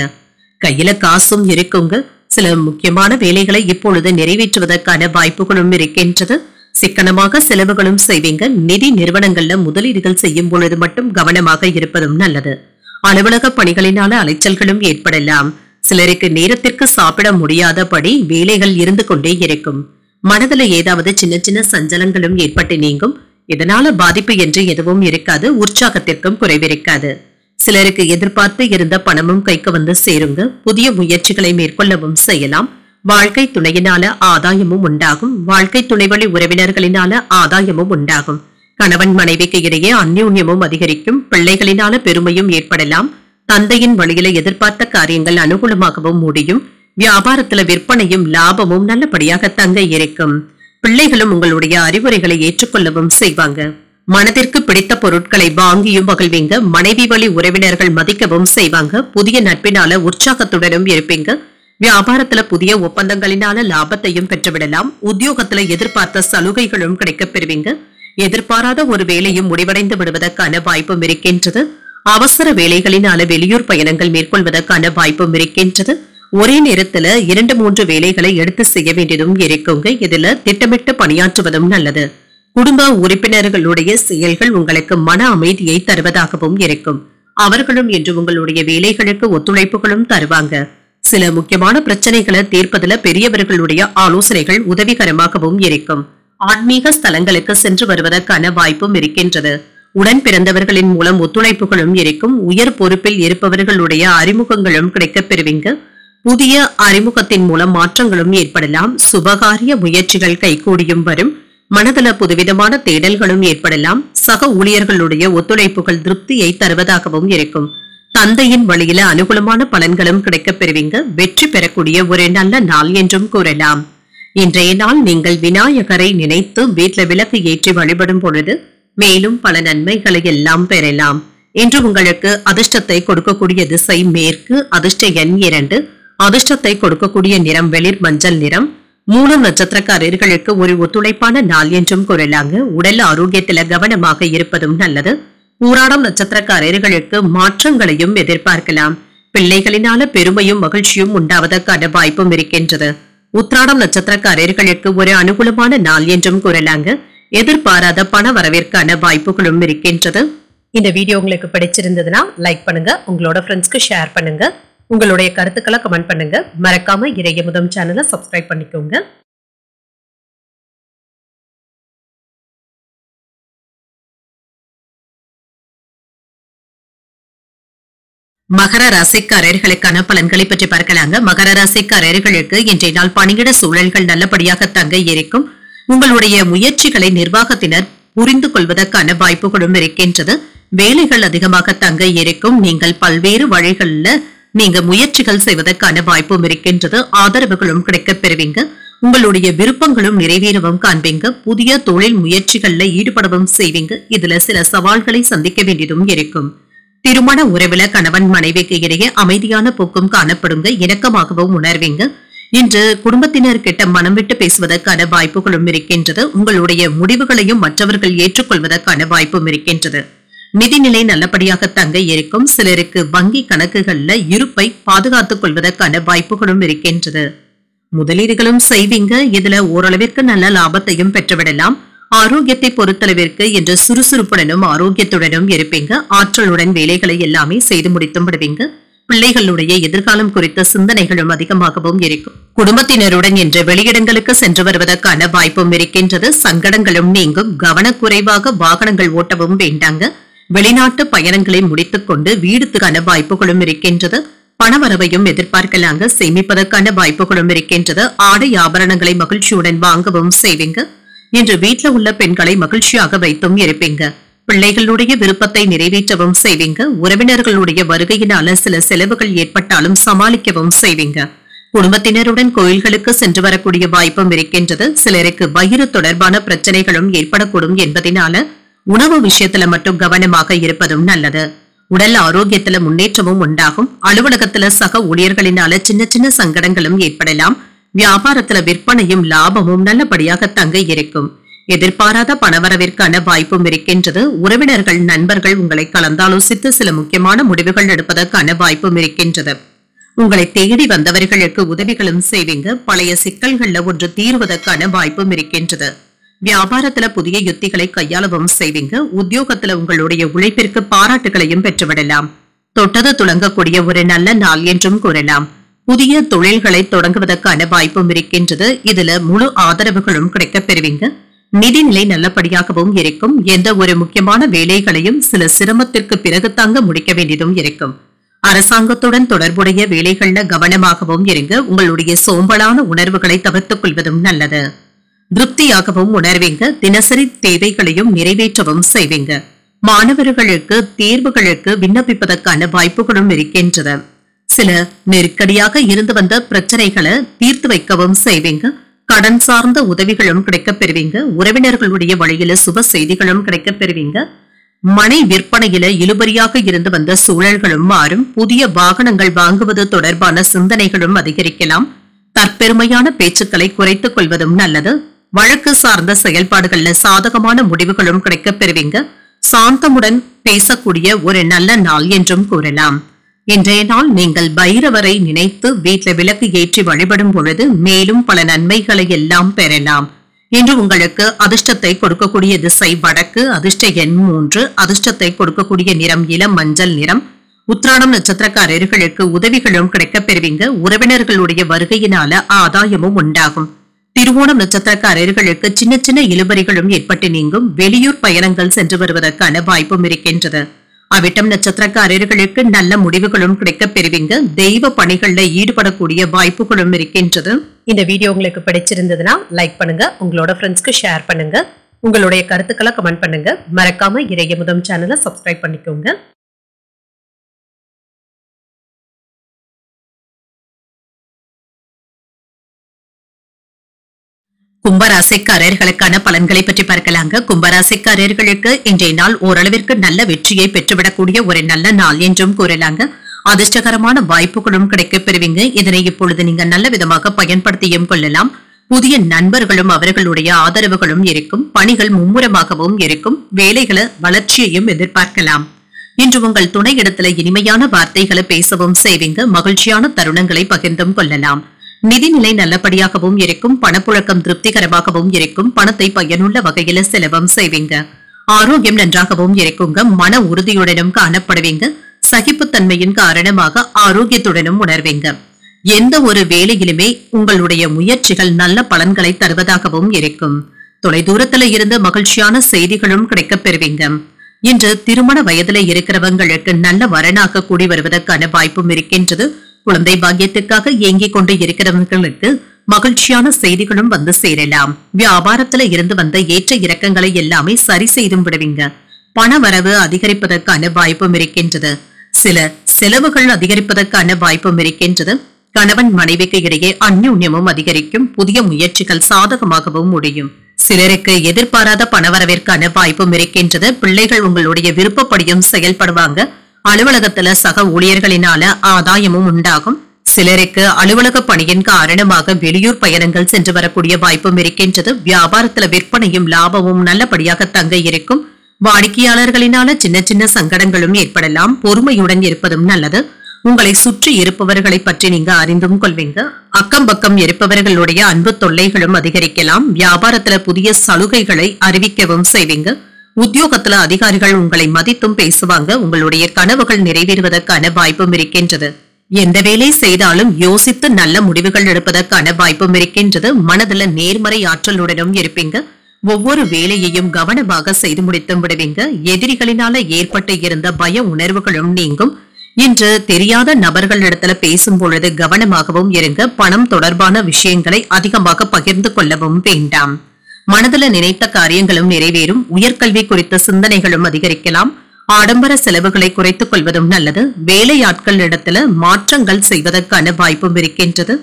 கையில காசும் இருக்குங்க. சில முக்கியமான வேலைகளை இப்பொழுது நிறைவேற்றுவதற்கான வாய்ப்புகளும் இருக்கின்றது. சிக்கனமாக செலவுகளும் செய்வீங்க. நிதி நிறுவனங்கள்ல முதலீடுகள் செய்யும் பொழுது மட்டும் கவனமாக இருப்பதும் நல்லது. அலுவலக பணிகளினால அலைச்சல்களும் ஏற்படலாம். சிலருக்கு நேரத்திற்கு சாப்பிட முடியாதபடி வேலைகள் இருந்து கொண்டே இருக்கும். மனதுல ஏதாவது சின்ன சின்ன சஞ்சலங்களும் ஏற்பட்டு நீங்கும். இதனால பாதிப்பு என்று எதுவும் இருக்காது. உற்சாகத்திற்கும் குறைவிருக்காது. சிலருக்கு எதிர்பார்த்து இருந்த பணமும் கைக்கு வந்து சேருங்க. புதிய முயற்சிகளை மேற்கொள்ளவும் செய்யலாம். வாழ்க்கை துணையினால ஆதாயமும் உண்டாகும். வாழ்க்கை துணைவழி உறவினர்களினால ஆதாயமும் உண்டாகும். கணவன் மனைவிக்கு இடையே அந்யோன்யமும் அதிகரிக்கும். பிள்ளைகளினால பெருமையும் ஏற்படலாம். தந்தையின் வழியில எதிர்பார்த்த காரியங்கள் அனுகூலமாகவும் முடியும். வியாபாரத்துல விற்பனையும் லாபமும் நல்லபடியாக தங்க இருக்கும். பிள்ளைகளும் உங்களுடைய அறிவுரைகளை ஏற்றுக்கொள்ளவும் செய்வாங்க. மனதிற்கு பிடித்த பொருட்களை வாங்கியும் மகிழ்வீங்க. மனைவி வழி உறவினர்கள் மதிக்கவும் செய்வாங்க. புதிய நட்பினால உற்சாகத்துடனும் இருப்பீங்க. வியாபாரத்துல புதிய ஒப்பந்தங்களினால லாபத்தையும் பெற்றுவிடலாம். உத்தியோகத்துல எதிர்பார்த்த சலுகைகளும் கிடைக்கப் பெறுவீங்க. எதிர்பாராத ஒரு வேலையும் முடிவடைந்து விடுவதற்கான வாய்ப்பும் இருக்கின்றது. அவசர வேலைகளினால வெளியூர் பயணங்கள் மேற்கொள்வதற்கான வாய்ப்பும் இருக்கின்றது. ஒரே நேரத்துல 2-3 வேலைகளை எடுத்து செய்ய வேண்டியதும் இருக்குங்க. இதுல திட்டமிட்டு பணியாற்றுவதும் நல்லது. குடும்ப உறுப்பினர்களுடைய செயல்கள் உங்களுக்கு மன அமைதியை தருவதாகவும் இருக்கும். அவர்களும் இன்று உங்களுடைய வேலைகளுக்கு ஒத்துழைப்புகளும் தருவாங்க. சில முக்கியமான பிரச்சனைகளை தீர்ப்பதில் பெரியவர்களுடைய ஆலோசனைகள் உதவிகரமாகவும் இருக்கும். ஆன்மீக ஸ்தலங்களுக்கு சென்று வருவதற்கான வாய்ப்பும் இருக்கின்றது. உடன் பிறந்தவர்களின் மூலம் ஒத்துழைப்புகளும் இருக்கும். உயர் பொறுப்பில் இருப்பவர்களுடைய அறிமுகங்களும் கிடைக்கப் பெறுவீங்க. புதிய அறிமுகத்தின் மூலம் மாற்றங்களும் ஏற்படலாம். சுபகாரிய முயற்சிகள் கைகூடியும் வரும். மனதள புதுவிதமான தேடல்களும் ஏற்படலாம். சக ஊழியர்களுடைய ஒத்துழைப்புகள் திருப்தியை தருவதாகவும் இருக்கும். தந்தையின் வழியில அனுகூலமான பலன்களும் கிடைக்கப் பெறுவீங்க. வெற்றி பெறக்கூடிய ஒரு நல்ல நாள் என்றும் கூறலாம். இன்றைய நாள் நீங்கள் விநாயகரை நினைத்து வீட்ல விளக்கு ஏற்றி வழிபடும் பொழுது மேலும் பல நன்மைகளை எல்லாம் பெறலாம். இன்று உங்களுக்கு அதிர்ஷ்டத்தை கொடுக்கக்கூடிய திசை மேற்கு. அதிர்ஷ்ட எண் 2. அதிர்ஷ்டத்தை கொடுக்கக்கூடிய நிறம் வெளிர் மஞ்சள் நிறம். மூலம் நட்சத்திரக்காரர்களுக்கு ஒரு ஒத்துழைப்பான நாள் என்றும் கூறலாங்க. உடல் ஆரோக்கியத்தில கவனமாக இருப்பதும் நல்லது. பூராடம் நட்சத்திரக்காரர்களுக்கு மாற்றங்களையும் எதிர்பார்க்கலாம். பிள்ளைகளினால பெருமையும் மகிழ்ச்சியும் உண்டாவதற்கான வாய்ப்பும் இருக்கின்றது. உத்திராடம் நட்சத்திரக்காரர்களுக்கு ஒரு அனுகூலமான நாள் என்றும் கூறலாங்க. எதிர்பாராத பண வரவிற்கான வாய்ப்புகளும் இருக்கின்றது. இந்த வீடியோ உங்களுக்கு பிடிச்சிருந்ததுன்னா லைக் பண்ணுங்க. உங்களோட ஃப்ரெண்ட்ஸ்க்கு ஷேர் பண்ணுங்க. உங்களுடைய கருத்துக்களை கமெண்ட் பண்ணுங்க. மறக்காம இறையமுதம் சேனலை சப்ஸ்கிரைப் பண்ணிக்கோங்க. மகர ராசிக்காரர்களுக்கான பலன்களை பற்றி பார்க்கலாங்க. மகர ராசிக்காரர்களுக்கு இன்றைய நாள் பணியிட சூழல்கள் நல்லபடியாக தங்க இருக்கும். உங்களுடைய முயற்சிகளை நிர்வாகத்தினர் புரிந்து கொள்வதற்கான வாய்ப்புகளும் இருக்கின்றது. வேலைகள் அதிகமாக தங்க இருக்கும். நீங்கள் பல்வேறு வழிகளில் நீங்க முயற்சிகள் செய்வதற்கான வாய்ப்பும் இருக்கின்றது. ஆதரவுகளும் கிடைக்கப் பெறுவீங்க. உங்களுடைய விருப்பங்களும் நிறைவேறவும் காண்பீங்க. புதிய தொழில் முயற்சிகள்ல ஈடுபடவும் செய்வீங்க. இதுல சில சவால்களை சந்திக்க வேண்டியதும் இருக்கும். திருமண உறவுல கணவன் மனைவிக்கு இடையே அமைதியான போக்கும் காணப்படுங்க. இணக்கமாகவும் உணர்வீங்க. இன்று குடும்பத்தினர் கிட்ட மனம் விட்டு பேசுவதற்கான வாய்ப்புகளும் இருக்கின்றது. உங்களுடைய முடிவுகளையும் மற்றவர்கள் ஏற்றுக்கொள்வதற்கான வாய்ப்பும் இருக்கின்றது. நிதிநிலை நல்லபடியாக தங்க இருக்கும். சிலருக்கு வங்கி கணக்குகள்ல இருப்பை பாதுகாத்துக் கொள்வதற்கான வாய்ப்புகளும் இருக்கின்றது. முதலீடுகளும் செய்வீங்க. இதுல ஓரளவிற்கு நல்ல லாபத்தையும் பெற்றுவிடலாம். ஆரோக்கியத்தை பொறுத்தளவிற்கு இன்று சுறுசுறுப்புடனும் ஆரோக்கியத்துடனும் இருப்பீங்க. ஆற்றலுடன் வேலைகளை எல்லாமே செய்து முடித்தும் விடுவீங்க. பிள்ளைகளுடைய எதிர்காலம் குறித்த சிந்தனைகளும் அதிகமாகவும் இருக்கும். குடும்பத்தினருடன் என்ற வெளியிடங்களுக்கு சென்று வருவதற்கான வாய்ப்பும் இருக்கின்றது. சங்கடங்களும் நீங்கும். கவனக்குறைவாக வாகனங்கள் ஓட்டவும் வேண்டாங்க. வெளிநாட்டு பயணங்களை முடித்துக் கொண்டு வீடுக்கான வாய்ப்புகளும் இருக்கின்றது. பணவரவையும் எதிர்பார்க்கலாங்க. சேமிப்பதற்கான வாய்ப்புகளும் இருக்கின்றது. ஆடை ஆபரணங்களை மகிழ்ச்சியுடன் வாங்கவும் செய்வீங்க. இன்று வீட்டில் உள்ள பெண்களை மகிழ்ச்சியாக வைத்தும் இருப்பீங்க. பிள்ளைகளுடைய விருப்பத்தை நிறைவேற்றவும் செய்வீங்க. உறவினர்களுடைய வருகையினால சில செலவுகள் ஏற்பட்டாலும் சமாளிக்கவும் செய்வீங்க. குடும்பத்தினருடன் கோயில்களுக்கு சென்று வரக்கூடிய வாய்ப்பும் இருக்கின்றது. சிலருக்கு வயிறு தொடர்பான பிரச்சனைகளும் ஏற்படக்கூடும் என்பதனால உணவு விஷயத்துல மட்டும் கவனமாக இருப்பதும் நல்லது. உடல் ஆரோக்கியத்துல முன்னேற்றமும் உண்டாகும். அலுவலகத்துல சக ஊழியர்களினால சின்ன சின்ன சங்கடங்களும் ஏற்படலாம். வியாபாரத்துல விற்பனையும் லாபமும் நல்லபடியாக தங்க இருக்கும். எதிர்பாராத பணவரவிற்கான வாய்ப்பும் இருக்கின்றது. உறவினர்கள் நண்பர்கள் உங்களை கலந்தாலோசித்து சில முக்கியமான முடிவுகள் எடுப்பதற்கான வாய்ப்பும் இருக்கின்றது. உங்களை தேடி வந்தவர்களுக்கு உதவிகளும் செய்வீங்க. பழைய சிக்கல்கள்ல ஒன்று தீர்வதற்கான வாய்ப்பும் இருக்கின்றது. வியாபாரத்துல புதிய யுத்திகளை கையாளவும் செய்வீங்க. உத்தியோகத்துல உங்களுடைய உழைப்பிற்கு பாராட்டுகளையும் பெற்றுவிடலாம். தொட்டது துளங்கக்கூடிய ஒரு நல்ல நாள் என்றும் கூறலாம். புதிய தொழில்களை தொடங்குவதற்கான வாய்ப்பும் இருக்கின்றது. இதுல முழு ஆதரவுகளும் கிடைக்கப் பெறுவீங்க. நிதிநிலை நல்லபடியாகவும் இருக்கும். எந்த ஒரு முக்கியமான வேலைகளையும் சில சிரமத்திற்கு பிறகு தாங்க முடிக்க வேண்டியதும் இருக்கும். அரசாங்கத்துடன் தொடர்புடைய வேலைகள்ல கவனமாகவும் இருங்க. உங்களுடைய சோம்பலான உணர்வுகளை தவிர்த்துக் கொள்வதும் நல்லது. திருப்தியாகவும் உணர்வீங்க. தினசரி தேவைகளையும் நிறைவேற்றவும் செய்வீங்க. மாணவர்களுக்கு தேர்வுகளுக்கு விண்ணப்பிப்பதற்கான வாய்ப்புகளும் இருக்கின்றது. சில நெருக்கடியாக இருந்து வந்த பிரச்சனைகளை தீர்த்து வைக்கவும் செய்வீங்க. கடன் சார்ந்த உதவிகளும் கிடைக்கப் பெறுவீங்க. உறவினர்களுடைய வழியில சுப செய்திகளும் கிடைக்கப் பெறுவீங்க. மனை விற்பனையில இழுபறியாக இருந்து வந்த சூழல்களும் மாறும். புதிய வாகனங்கள் வாங்குவது தொடர்பான சிந்தனைகளும் அதிகரிக்கலாம். தற்பெருமையான பேச்சுக்களை குறைத்துக் கொள்வதும் நல்லது. வழக்கு சார்ந்த செயல்பாடுகள்ல சாதகமான முடிவுகளும் கிடைக்கப் பெறுவீங்க. சாந்தமுடன் பேசக்கூடிய ஒரு நல்ல நாள் என்றும் கூறலாம். இன்றைய நாள் நீங்கள் பைரவரை நினைத்து வீட்டில விளக்கு ஏற்றி வழிபடும் பொழுது மேலும் பல நன்மைகளை எல்லாம் பெறலாம். இன்று உங்களுக்கு அதிர்ஷ்டத்தை கொடுக்கக்கூடிய திசை வடக்கு. அதிர்ஷ்ட எண் 3. அதிர்ஷ்டத்தை கொடுக்கக்கூடிய நிறம் இளம் மஞ்சள் நிறம். உத்திராடம் நட்சத்திரக்காரர்களுக்கு உதவிகளும் கிடைக்கப் பெறுவீங்க. உறவினர்களுடைய வருகையினால ஆதாயமும் உண்டாகும். திருவோணம் நட்சத்திரக்காரர்களுக்கு சின்ன சின்ன இழுபறிகளும் ஏற்பட்டு நீங்கும். வெளியூர் பயணங்கள் சென்று வருவதற்கான வாய்ப்பும் இருக்கின்றது. அவிட்டம் நட்சத்திரக்காரர்களுக்கு நல்ல முடிவுகளும் கிடைக்கப் பெறுவீங்க. தெய்வ பணிகள்ல ஈடுபடக்கூடிய வாய்ப்புகளும் இருக்கின்றது. இந்த வீடியோ உங்களுக்கு பிடிச்சிருந்ததுன்னா லைக் பண்ணுங்க. உங்களோட ஃப்ரெண்ட்ஸ்க்கு ஷேர் பண்ணுங்க. உங்களுடைய கருத்துக்களை கமெண்ட் பண்ணுங்க. மறக்காம இறையமுதம் சேனலை சப்ஸ்கிரைப் பண்ணிக்கோங்க. கும்பராசிக்காரர்களுக்கான பலன்களை பற்றி பார்க்கலாங்க. கும்பராசிக்காரர்களுக்கு இன்றைய நாள் ஓரளவிற்கு நல்ல வெற்றியை பெற்றுவிடக்கூடிய ஒரு நல்ல நாள் என்றும் கூறலாங்க. அதிர்ஷ்டகரமான வாய்ப்புகளும் கிடைக்கப் பெறுவீங்க. இதனை இப்பொழுது நீங்க நல்ல விதமாக பயன்படுத்தியும் கொள்ளலாம். புதிய நண்பர்களும் அவர்களுடைய ஆதரவுகளும் இருக்கும். பணிகள் மும்முரமாகவும் இருக்கும். வேலைகளை வளர்ச்சியையும் எதிர்பார்க்கலாம். இன்று உங்கள் துணை இடத்துல இனிமையான வார்த்தைகளை பேசவும் செய்வீங்க. மகிழ்ச்சியான தருணங்களை பகிர்ந்தும் கொள்ளலாம். நிதிநிலை நல்லபடியாகவும் இருக்கும். பணப்புழக்கம் திருப்திகரமாகவும் இருக்கும். பணத்தை பயனுள்ள வகையில செலவும் செய்வீங்க. ஆரோக்கியம் நன்றாகவும் இருக்குங்க. மன உறுதியுடனும் காணப்படுவீங்க. சகிப்புத்தன்மையின் காரணமாக ஆரோக்கியத்துடனும் உணர்வீங்க. எந்த ஒரு வேலையிலுமே உங்களுடைய முயற்சிகள் நல்ல பலன்களை தருவதாகவும் இருக்கும். தொலைதூரத்துல இருந்து மகிழ்ச்சியான செய்திகளும் கிடைக்கப் பெறுவீங்க. இன்று திருமண வயதுல இருக்கிறவங்களுக்கு நல்ல வரனாக கூடி வருவதற்கான வாய்ப்பும் இருக்கின்றது. குழந்தை பாக்கியத்துக்காக ஏங்கிக் கொண்டு இருக்கிறவர்களுக்கு மகிழ்ச்சியான செய்திகளும் வந்து சேரலாம். வியாபாரத்துல இருந்து வந்த ஏற்ற இறக்கங்களை எல்லாமே சரி செய்தும் விடுவீங்க. பண வரவு அதிகரிப்பதற்கான வாய்ப்பும் இருக்கின்றது. சில செலவுகள் அதிகரிப்பதற்கான வாய்ப்பும் இருக்கின்றது. கணவன் மனைவிக்கு இடையே அந்யோன்யமும் அதிகரிக்கும். புதிய முயற்சிகள் சாதகமாகவும் முடியும். சிலருக்கு எதிர்பாராத பணவரவிற்கான வாய்ப்பும் இருக்கின்றது. பிள்ளைகள் உங்களுடைய விருப்பப்படியும் செயல்படுவாங்க. அலுவலகத்துல சக ஊழியர்களினால ஆதாயமும் உண்டாகும். சிலருக்கு அலுவலக பணியின் காரணமாக வெளியூர் பயணங்கள் சென்று வரக்கூடிய வாய்ப்பும் இருக்கின்றது. வியாபாரத்துல விற்பனையும் லாபமும் நல்லபடியாக தங்க இருக்கும். வாடிக்கையாளர்களினால சின்ன சின்ன சங்கடங்களும் ஏற்படலாம். பொறுமையுடன் இருப்பதும் நல்லது. உங்களை சுற்றி இருப்பவர்களை பற்றி நீங்க அறிந்தும் கொள்வீங்க. அக்கம் பக்கம் இருப்பவர்களுடைய அன்பு தொல்லைகளும் அதிகரிக்கலாம். வியாபாரத்துல புதிய சலுகைகளை அறிவிக்கவும் செய்வீங்க. உத்தியோகத்துல அதிகாரிகள் உங்களை மதித்தும் பேசுவாங்க. உங்களுடைய கனவுகள் நிறைவேறுவதற்கான வாய்ப்பும் இருக்கின்றது. எந்த வேலை செய்தாலும் யோசித்து நல்ல முடிவுகள் எடுப்பதற்கான வாய்ப்பும் இருக்கின்றது. மனதுல நேர்மறை ஆற்றலுடனும் இருப்பீங்க. ஒவ்வொரு வேலையையும் கவனமாக செய்து முடித்தும் விடுவீங்க. எதிரிகளினால ஏற்பட்டு இருந்த பய உணர்வுகளும் நீங்கும். இன்று தெரியாத நபர்களிடத்துல பேசும் பொழுது கவனமாகவும் இருங்க. பணம் தொடர்பான விஷயங்களை அதிகமாக பகிர்ந்து கொள்ளவும் வேண்டாம். மனதுல நினைத்த காரியங்களும் நிறைவேறும். உயர்கல்வி குறித்த சிந்தனைகளும் அதிகரிக்கலாம். ஆடம்பர செலவுகளை குறைத்துக் கொள்வதும் நல்லது. வேலையாட்கள் இடத்துல மாற்றங்கள் செய்வதற்கான வாய்ப்பும் இருக்கின்றது.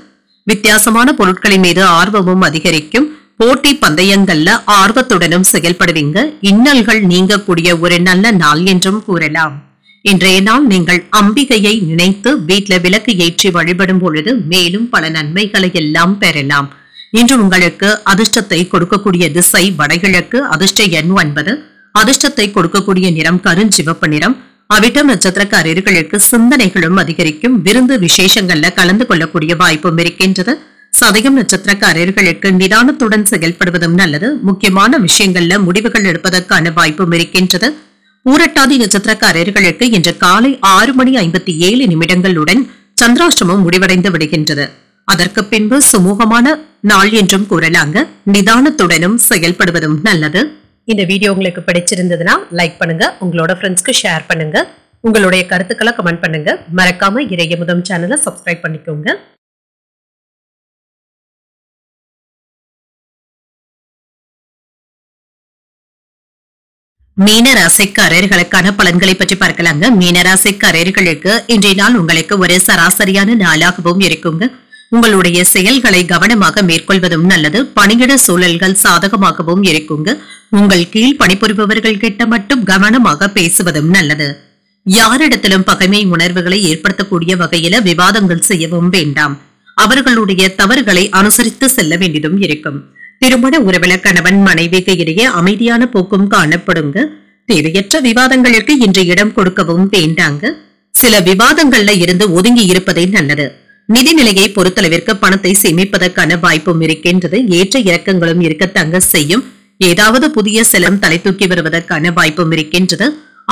வித்தியாசமான பொருட்களின் மீது ஆர்வமும் அதிகரிக்கும். போட்டி பந்தயங்கள்ல ஆர்வத்துடனும் செயல்படுவீங்க. இன்னல்கள் நீங்கக்கூடிய ஒரு நல்ல நாள் என்றும் கூறலாம். இன்றைய நாள் நீங்கள் அம்பிகையை நினைத்து வீட்ல விளக்கு ஏற்றி வழிபடும் பொழுது மேலும் பல நன்மைகளை எல்லாம் பெறலாம். இன்று உங்களுக்கு அதிர்ஷ்டத்தை கொடுக்கக்கூடிய திசை வடகிழக்கு. அதிர்ஷ்ட எண் 9. அதிர்ஷ்டத்தை கொடுக்கக்கூடிய நிறம் கருஞ்சிவப்பு நிறம். அவிட்டம் நட்சத்திரக்காரர்களுக்கு சிந்தனைகளும் அதிகரிக்கும். விருந்து விசேஷங்கள்ல கலந்து கொள்ளக்கூடிய வாய்ப்பும் இருக்கின்றது. சதயம் நட்சத்திரக்காரர்களுக்கு நிதானத்துடன் செயல்படுவதும் நல்லது. முக்கியமான விஷயங்கள்ல முடிவுகள் எடுப்பதற்கான வாய்ப்பும் இருக்கின்றது. பூரட்டாதி நட்சத்திரக்காரர்களுக்கு இன்று காலை 6:57 சந்திராஷ்டமம் முடிவடைந்து விடுகின்றது. அதற்கு பின்பு சுமூகமான நாள் என்றும் கூறலாங்க. நிதானத்துடனும் செயல்படுவதும் நல்லது. இந்த வீடியோ உங்களுக்கு பிடிச்சிருந்ததுன்னா லைக் பண்ணுங்க, உங்களோட ஃப்ரெண்ட்ஸ்க்கு ஷேர் பண்ணுங்க, உங்களுடைய கருத்துக்களை கமெண்ட் பண்ணுங்க. மறக்காம இறையமுதம் சேனலை சப்ஸ்கிரைப் பண்ணிக்கோங்க. மீனராசிக்காரர்களுக்கான பலன்களை பற்றி பார்க்கலாங்க. மீனராசிக்காரர்களுக்கு இன்றைய நாள் உங்களுக்கு ஒரு சராசரியான நாளாகவும் இருக்குங்க. உங்களுடைய செயல்களை கவனமாக மேற்கொள்வதும் நல்லது. பணியிட சூழல்கள் சாதகமாகவும் இருக்குங்க. உங்கள் கீழ் பணிபுரிபவர்கள் கிட்ட மட்டும் கவனமாக பேசுவதும் நல்லது. யாரிடத்திலும் பகைமை உணர்வுகளை ஏற்படுத்தக்கூடிய வகையில விவாதங்கள் செய்யவும் வேண்டாம். அவர்களுடைய தவறுகளை அனுசரித்து செல்ல வேண்டியதும் இருக்கும். திருமண உறவில கணவன் மனைவிக்கு இடையே அமைதியான போக்கும் காணப்படுங்க. தேவையற்ற விவாதங்களுக்கு இன்று இடம் கொடுக்கவும் வேண்டாங்க. சில விவாதங்கள்ல இருந்து ஒதுங்கி இருப்பதே நல்லது. நிதிநிலையை பொறுத்தளவிற்கு பணத்தை சேமிப்பதற்கான வாய்ப்பும் இருக்கின்றது. ஏற்ற இறக்கங்களும் இருக்கத்தாங்க செய்யும். ஏதாவது புதிய செலவும் தலை தூக்கி வருவதற்கான வாய்ப்பும் இருக்கின்றது.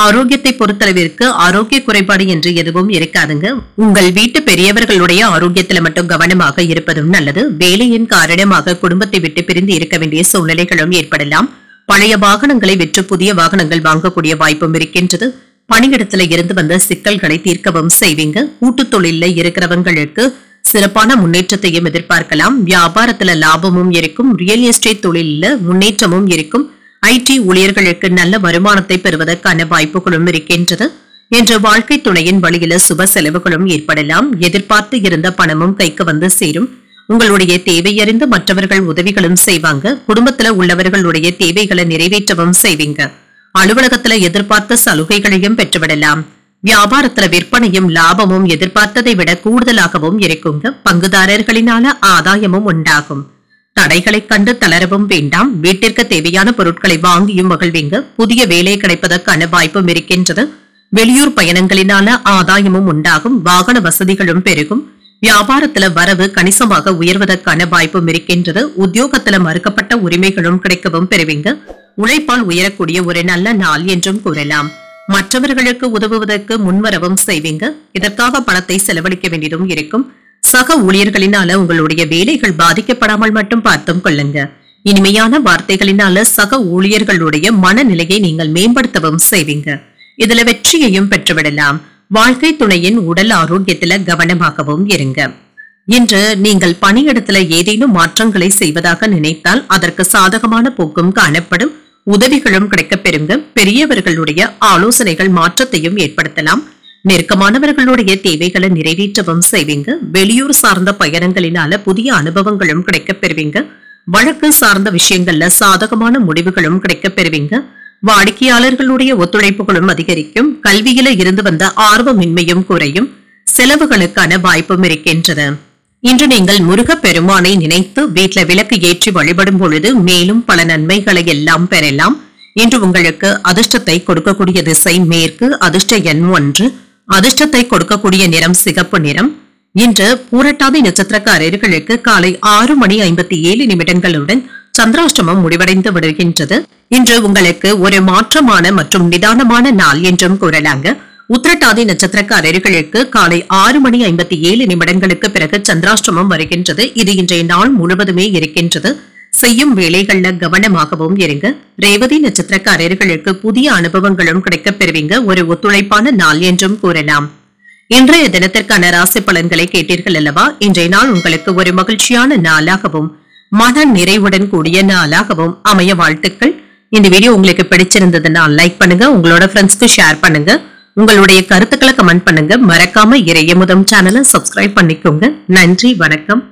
ஆரோக்கியத்தை பொறுத்தளவிற்கு ஆரோக்கிய குறைபாடு என்று எதுவும் இருக்காதுங்க. உங்கள் வீட்டு பெரியவர்களுடைய ஆரோக்கியத்துல மட்டும் கவனமாக இருப்பதும் நல்லது. வேலையின் காரணமாக குடும்பத்தை விட்டு பிரிந்து இருக்க வேண்டிய சூழ்நிலைகளும் ஏற்படலாம். பழைய வாகனங்களை விற்று புதிய வாகனங்கள் வாங்கக்கூடிய வாய்ப்பும் இருக்கின்றது. பணியிடத்துல இருந்து வந்த சிக்கல்களை தீர்க்கவும் செய்வீங்க. கூட்டு தொழில இருக்கிறவங்களுக்கு சிறப்பான முன்னேற்றத்தையும் எதிர்பார்க்கலாம். வியாபாரத்துல லாபமும் இருக்கும். ரியல் எஸ்டேட் தொழில முன்னேற்றமும் இருக்கும். ஐடி ஊழியர்களுக்கு நல்ல வருமானத்தை பெறுவதற்கான வாய்ப்புகளும் இருக்கின்றது. என்ற வாழ்க்கை துணையின் வழியில சுப செலவுகளும் ஏற்படலாம். எதிர்பார்த்து இருந்த பணமும் கைக்கு வந்து சேரும். உங்களுடைய தேவையறிந்து மற்றவர்கள் உதவிகளும் செய்வாங்க. குடும்பத்துல உள்ளவர்களுடைய தேவைகளை நிறைவேற்றவும் செய்வீங்க. அலுவலகத்துல எதிர்பார்த்த சலுகைகளையும் பெற்றுவிடலாம். வியாபாரத்துல விற்பனையும் லாபமும் எதிர்பார்த்ததை விட கூடுதலாகவும் இருக்குங்க. பங்குதாரர்களினால ஆதாயமும் உண்டாகும். தடைகளை கண்டு தளரவும் வேண்டாம். வீட்டிற்கு தேவையான பொருட்களை வாங்கியும் மகிழ்வீங்க. புதிய வேலை கிடைப்பதற்கான வாய்ப்பும் இருக்கின்றது. வெளியூர் பயணங்களினால ஆதாயமும் உண்டாகும். வாகன வசதிகளும் பெருகும். வியாபாரத்துல வரவு கணிசமாக உயர்வதற்கான வாய்ப்பும் இருக்கின்றது. உத்தியோகத்துல மறுக்கப்பட்ட உரிமைகளும் கிடைக்கவும் பெறுவீங்க. உழைப்பால் உயரக்கூடிய ஒரு நல்ல நாள் என்றும் கூறலாம். மற்றவர்களுக்கு உதவுவதற்கு முன்வரவும் செய்வீங்க. இதற்காக பணத்தை செலவழிக்க வேண்டியதும் இருக்கும். சக ஊழியர்களினால உங்களுடைய வேலைகள் பாதிக்கப்படாமல் மட்டும் பார்த்தும் கொள்ளுங்க. இனிமையான வார்த்தைகளினால சக ஊழியர்களுடைய மனநிலையை நீங்கள் மேம்படுத்தவும் செய்வீங்க. இதுல வெற்றியையும் பெற்றுவிடலாம். வாழ்க்கை துணையின் உடல் ஆரோக்கியத்துல கவனமாகவும் இருங்க. இன்று நீங்கள் பணியிடத்துல ஏதேனும் மாற்றங்களை செய்வதாக நினைத்தால் அதற்கு சாதகமான போக்கும் காணப்படும். உதவிகளும் கிடைக்கப் பெறுங்க. பெரியவர்களுடைய ஆலோசனைகள் மாற்றத்தையும் ஏற்படுத்தலாம். நெருக்கமானவர்களுடைய தேவைகளை நிறைவேற்றவும் செய்வீங்க. வெளியூர் சார்ந்த பயணங்களினால புதிய அனுபவங்களும் கிடைக்கப் பெறுவீங்க. வழக்கு சார்ந்த விஷயங்கள்ல சாதகமான முடிவுகளும் கிடைக்கப் பெறுவீங்க. வாடிக்கையாளர்களுடைய ஒத்துழைப்புகளும் அதிகரிக்கும். கல்வியில இருந்து வந்த ஆர்வமின்மையும் குறையும். செலவுகளுக்கான வாய்ப்பும் இருக்கின்றது. இன்று நீங்கள் முருகப் பெருமானை நினைத்து வீட்டுல விளக்கு ஏற்றி வழிபடும் பொழுது மேலும் பல நன்மைகளை எல்லாம் பெறலாம். இன்று உங்களுக்கு அதிர்ஷ்டத்தை கொடுக்கக்கூடிய திசை மேற்கு. அதிர்ஷ்ட எண் 1. அதிர்ஷ்டத்தை கொடுக்கக்கூடிய நிறம் சிகப்பு நிறம். இன்று பூரட்டாதி நட்சத்திரக்காரர்களுக்கு காலை 6:57 சந்திராஷ்டமம் சந்திராஷ்டமம் முடிவடைந்து விடுகின்றது. இன்று உங்களுக்கு ஒரு மாற்றமான மற்றும் நிதானமான நாள் என்றும் கூறலாங்க. உத்திரட்டாதி நட்சத்திரக்காரர்களுக்கு காலை 6:57 பிறகு சந்திராஷ்டமம் வருகின்றது. இது இன்றைய நாள் முழுவதுமே இருக்கின்றது. செய்யும் வேலைகள்ல கவனமாகவும் இருங்க. ரேவதி நட்சத்திரக்காரர்களுக்கு புதிய அனுபவங்களும் கிடைக்கப் பெறுவீங்க. ஒரு ஒத்துழைப்பான நாள் என்றும் கூறலாம். இன்றைய தினத்திற்கான ராசி பலன்களை கேட்டீர்கள் அல்லவா? இன்றைய நாள் உங்களுக்கு ஒரு மகிழ்ச்சியான நாளாகவும் மன நிறைவுடன் கூடிய நாளாகவும் அமைய வாழ்த்துக்கள். இந்த வீடியோ உங்களுக்கு பிடிச்சிருந்ததுன்னா லைக் பண்ணுங்க, உங்களோட ஃப்ரெண்ட்ஸ்க்கு ஷேர் பண்ணுங்க, உங்களுடைய கருத்துக்களை கமெண்ட் பண்ணுங்க. மறக்காம இறையமுதம் சேனலை சப்ஸ்கிரைப் பண்ணிக்கோங்க. நன்றி, வணக்கம்.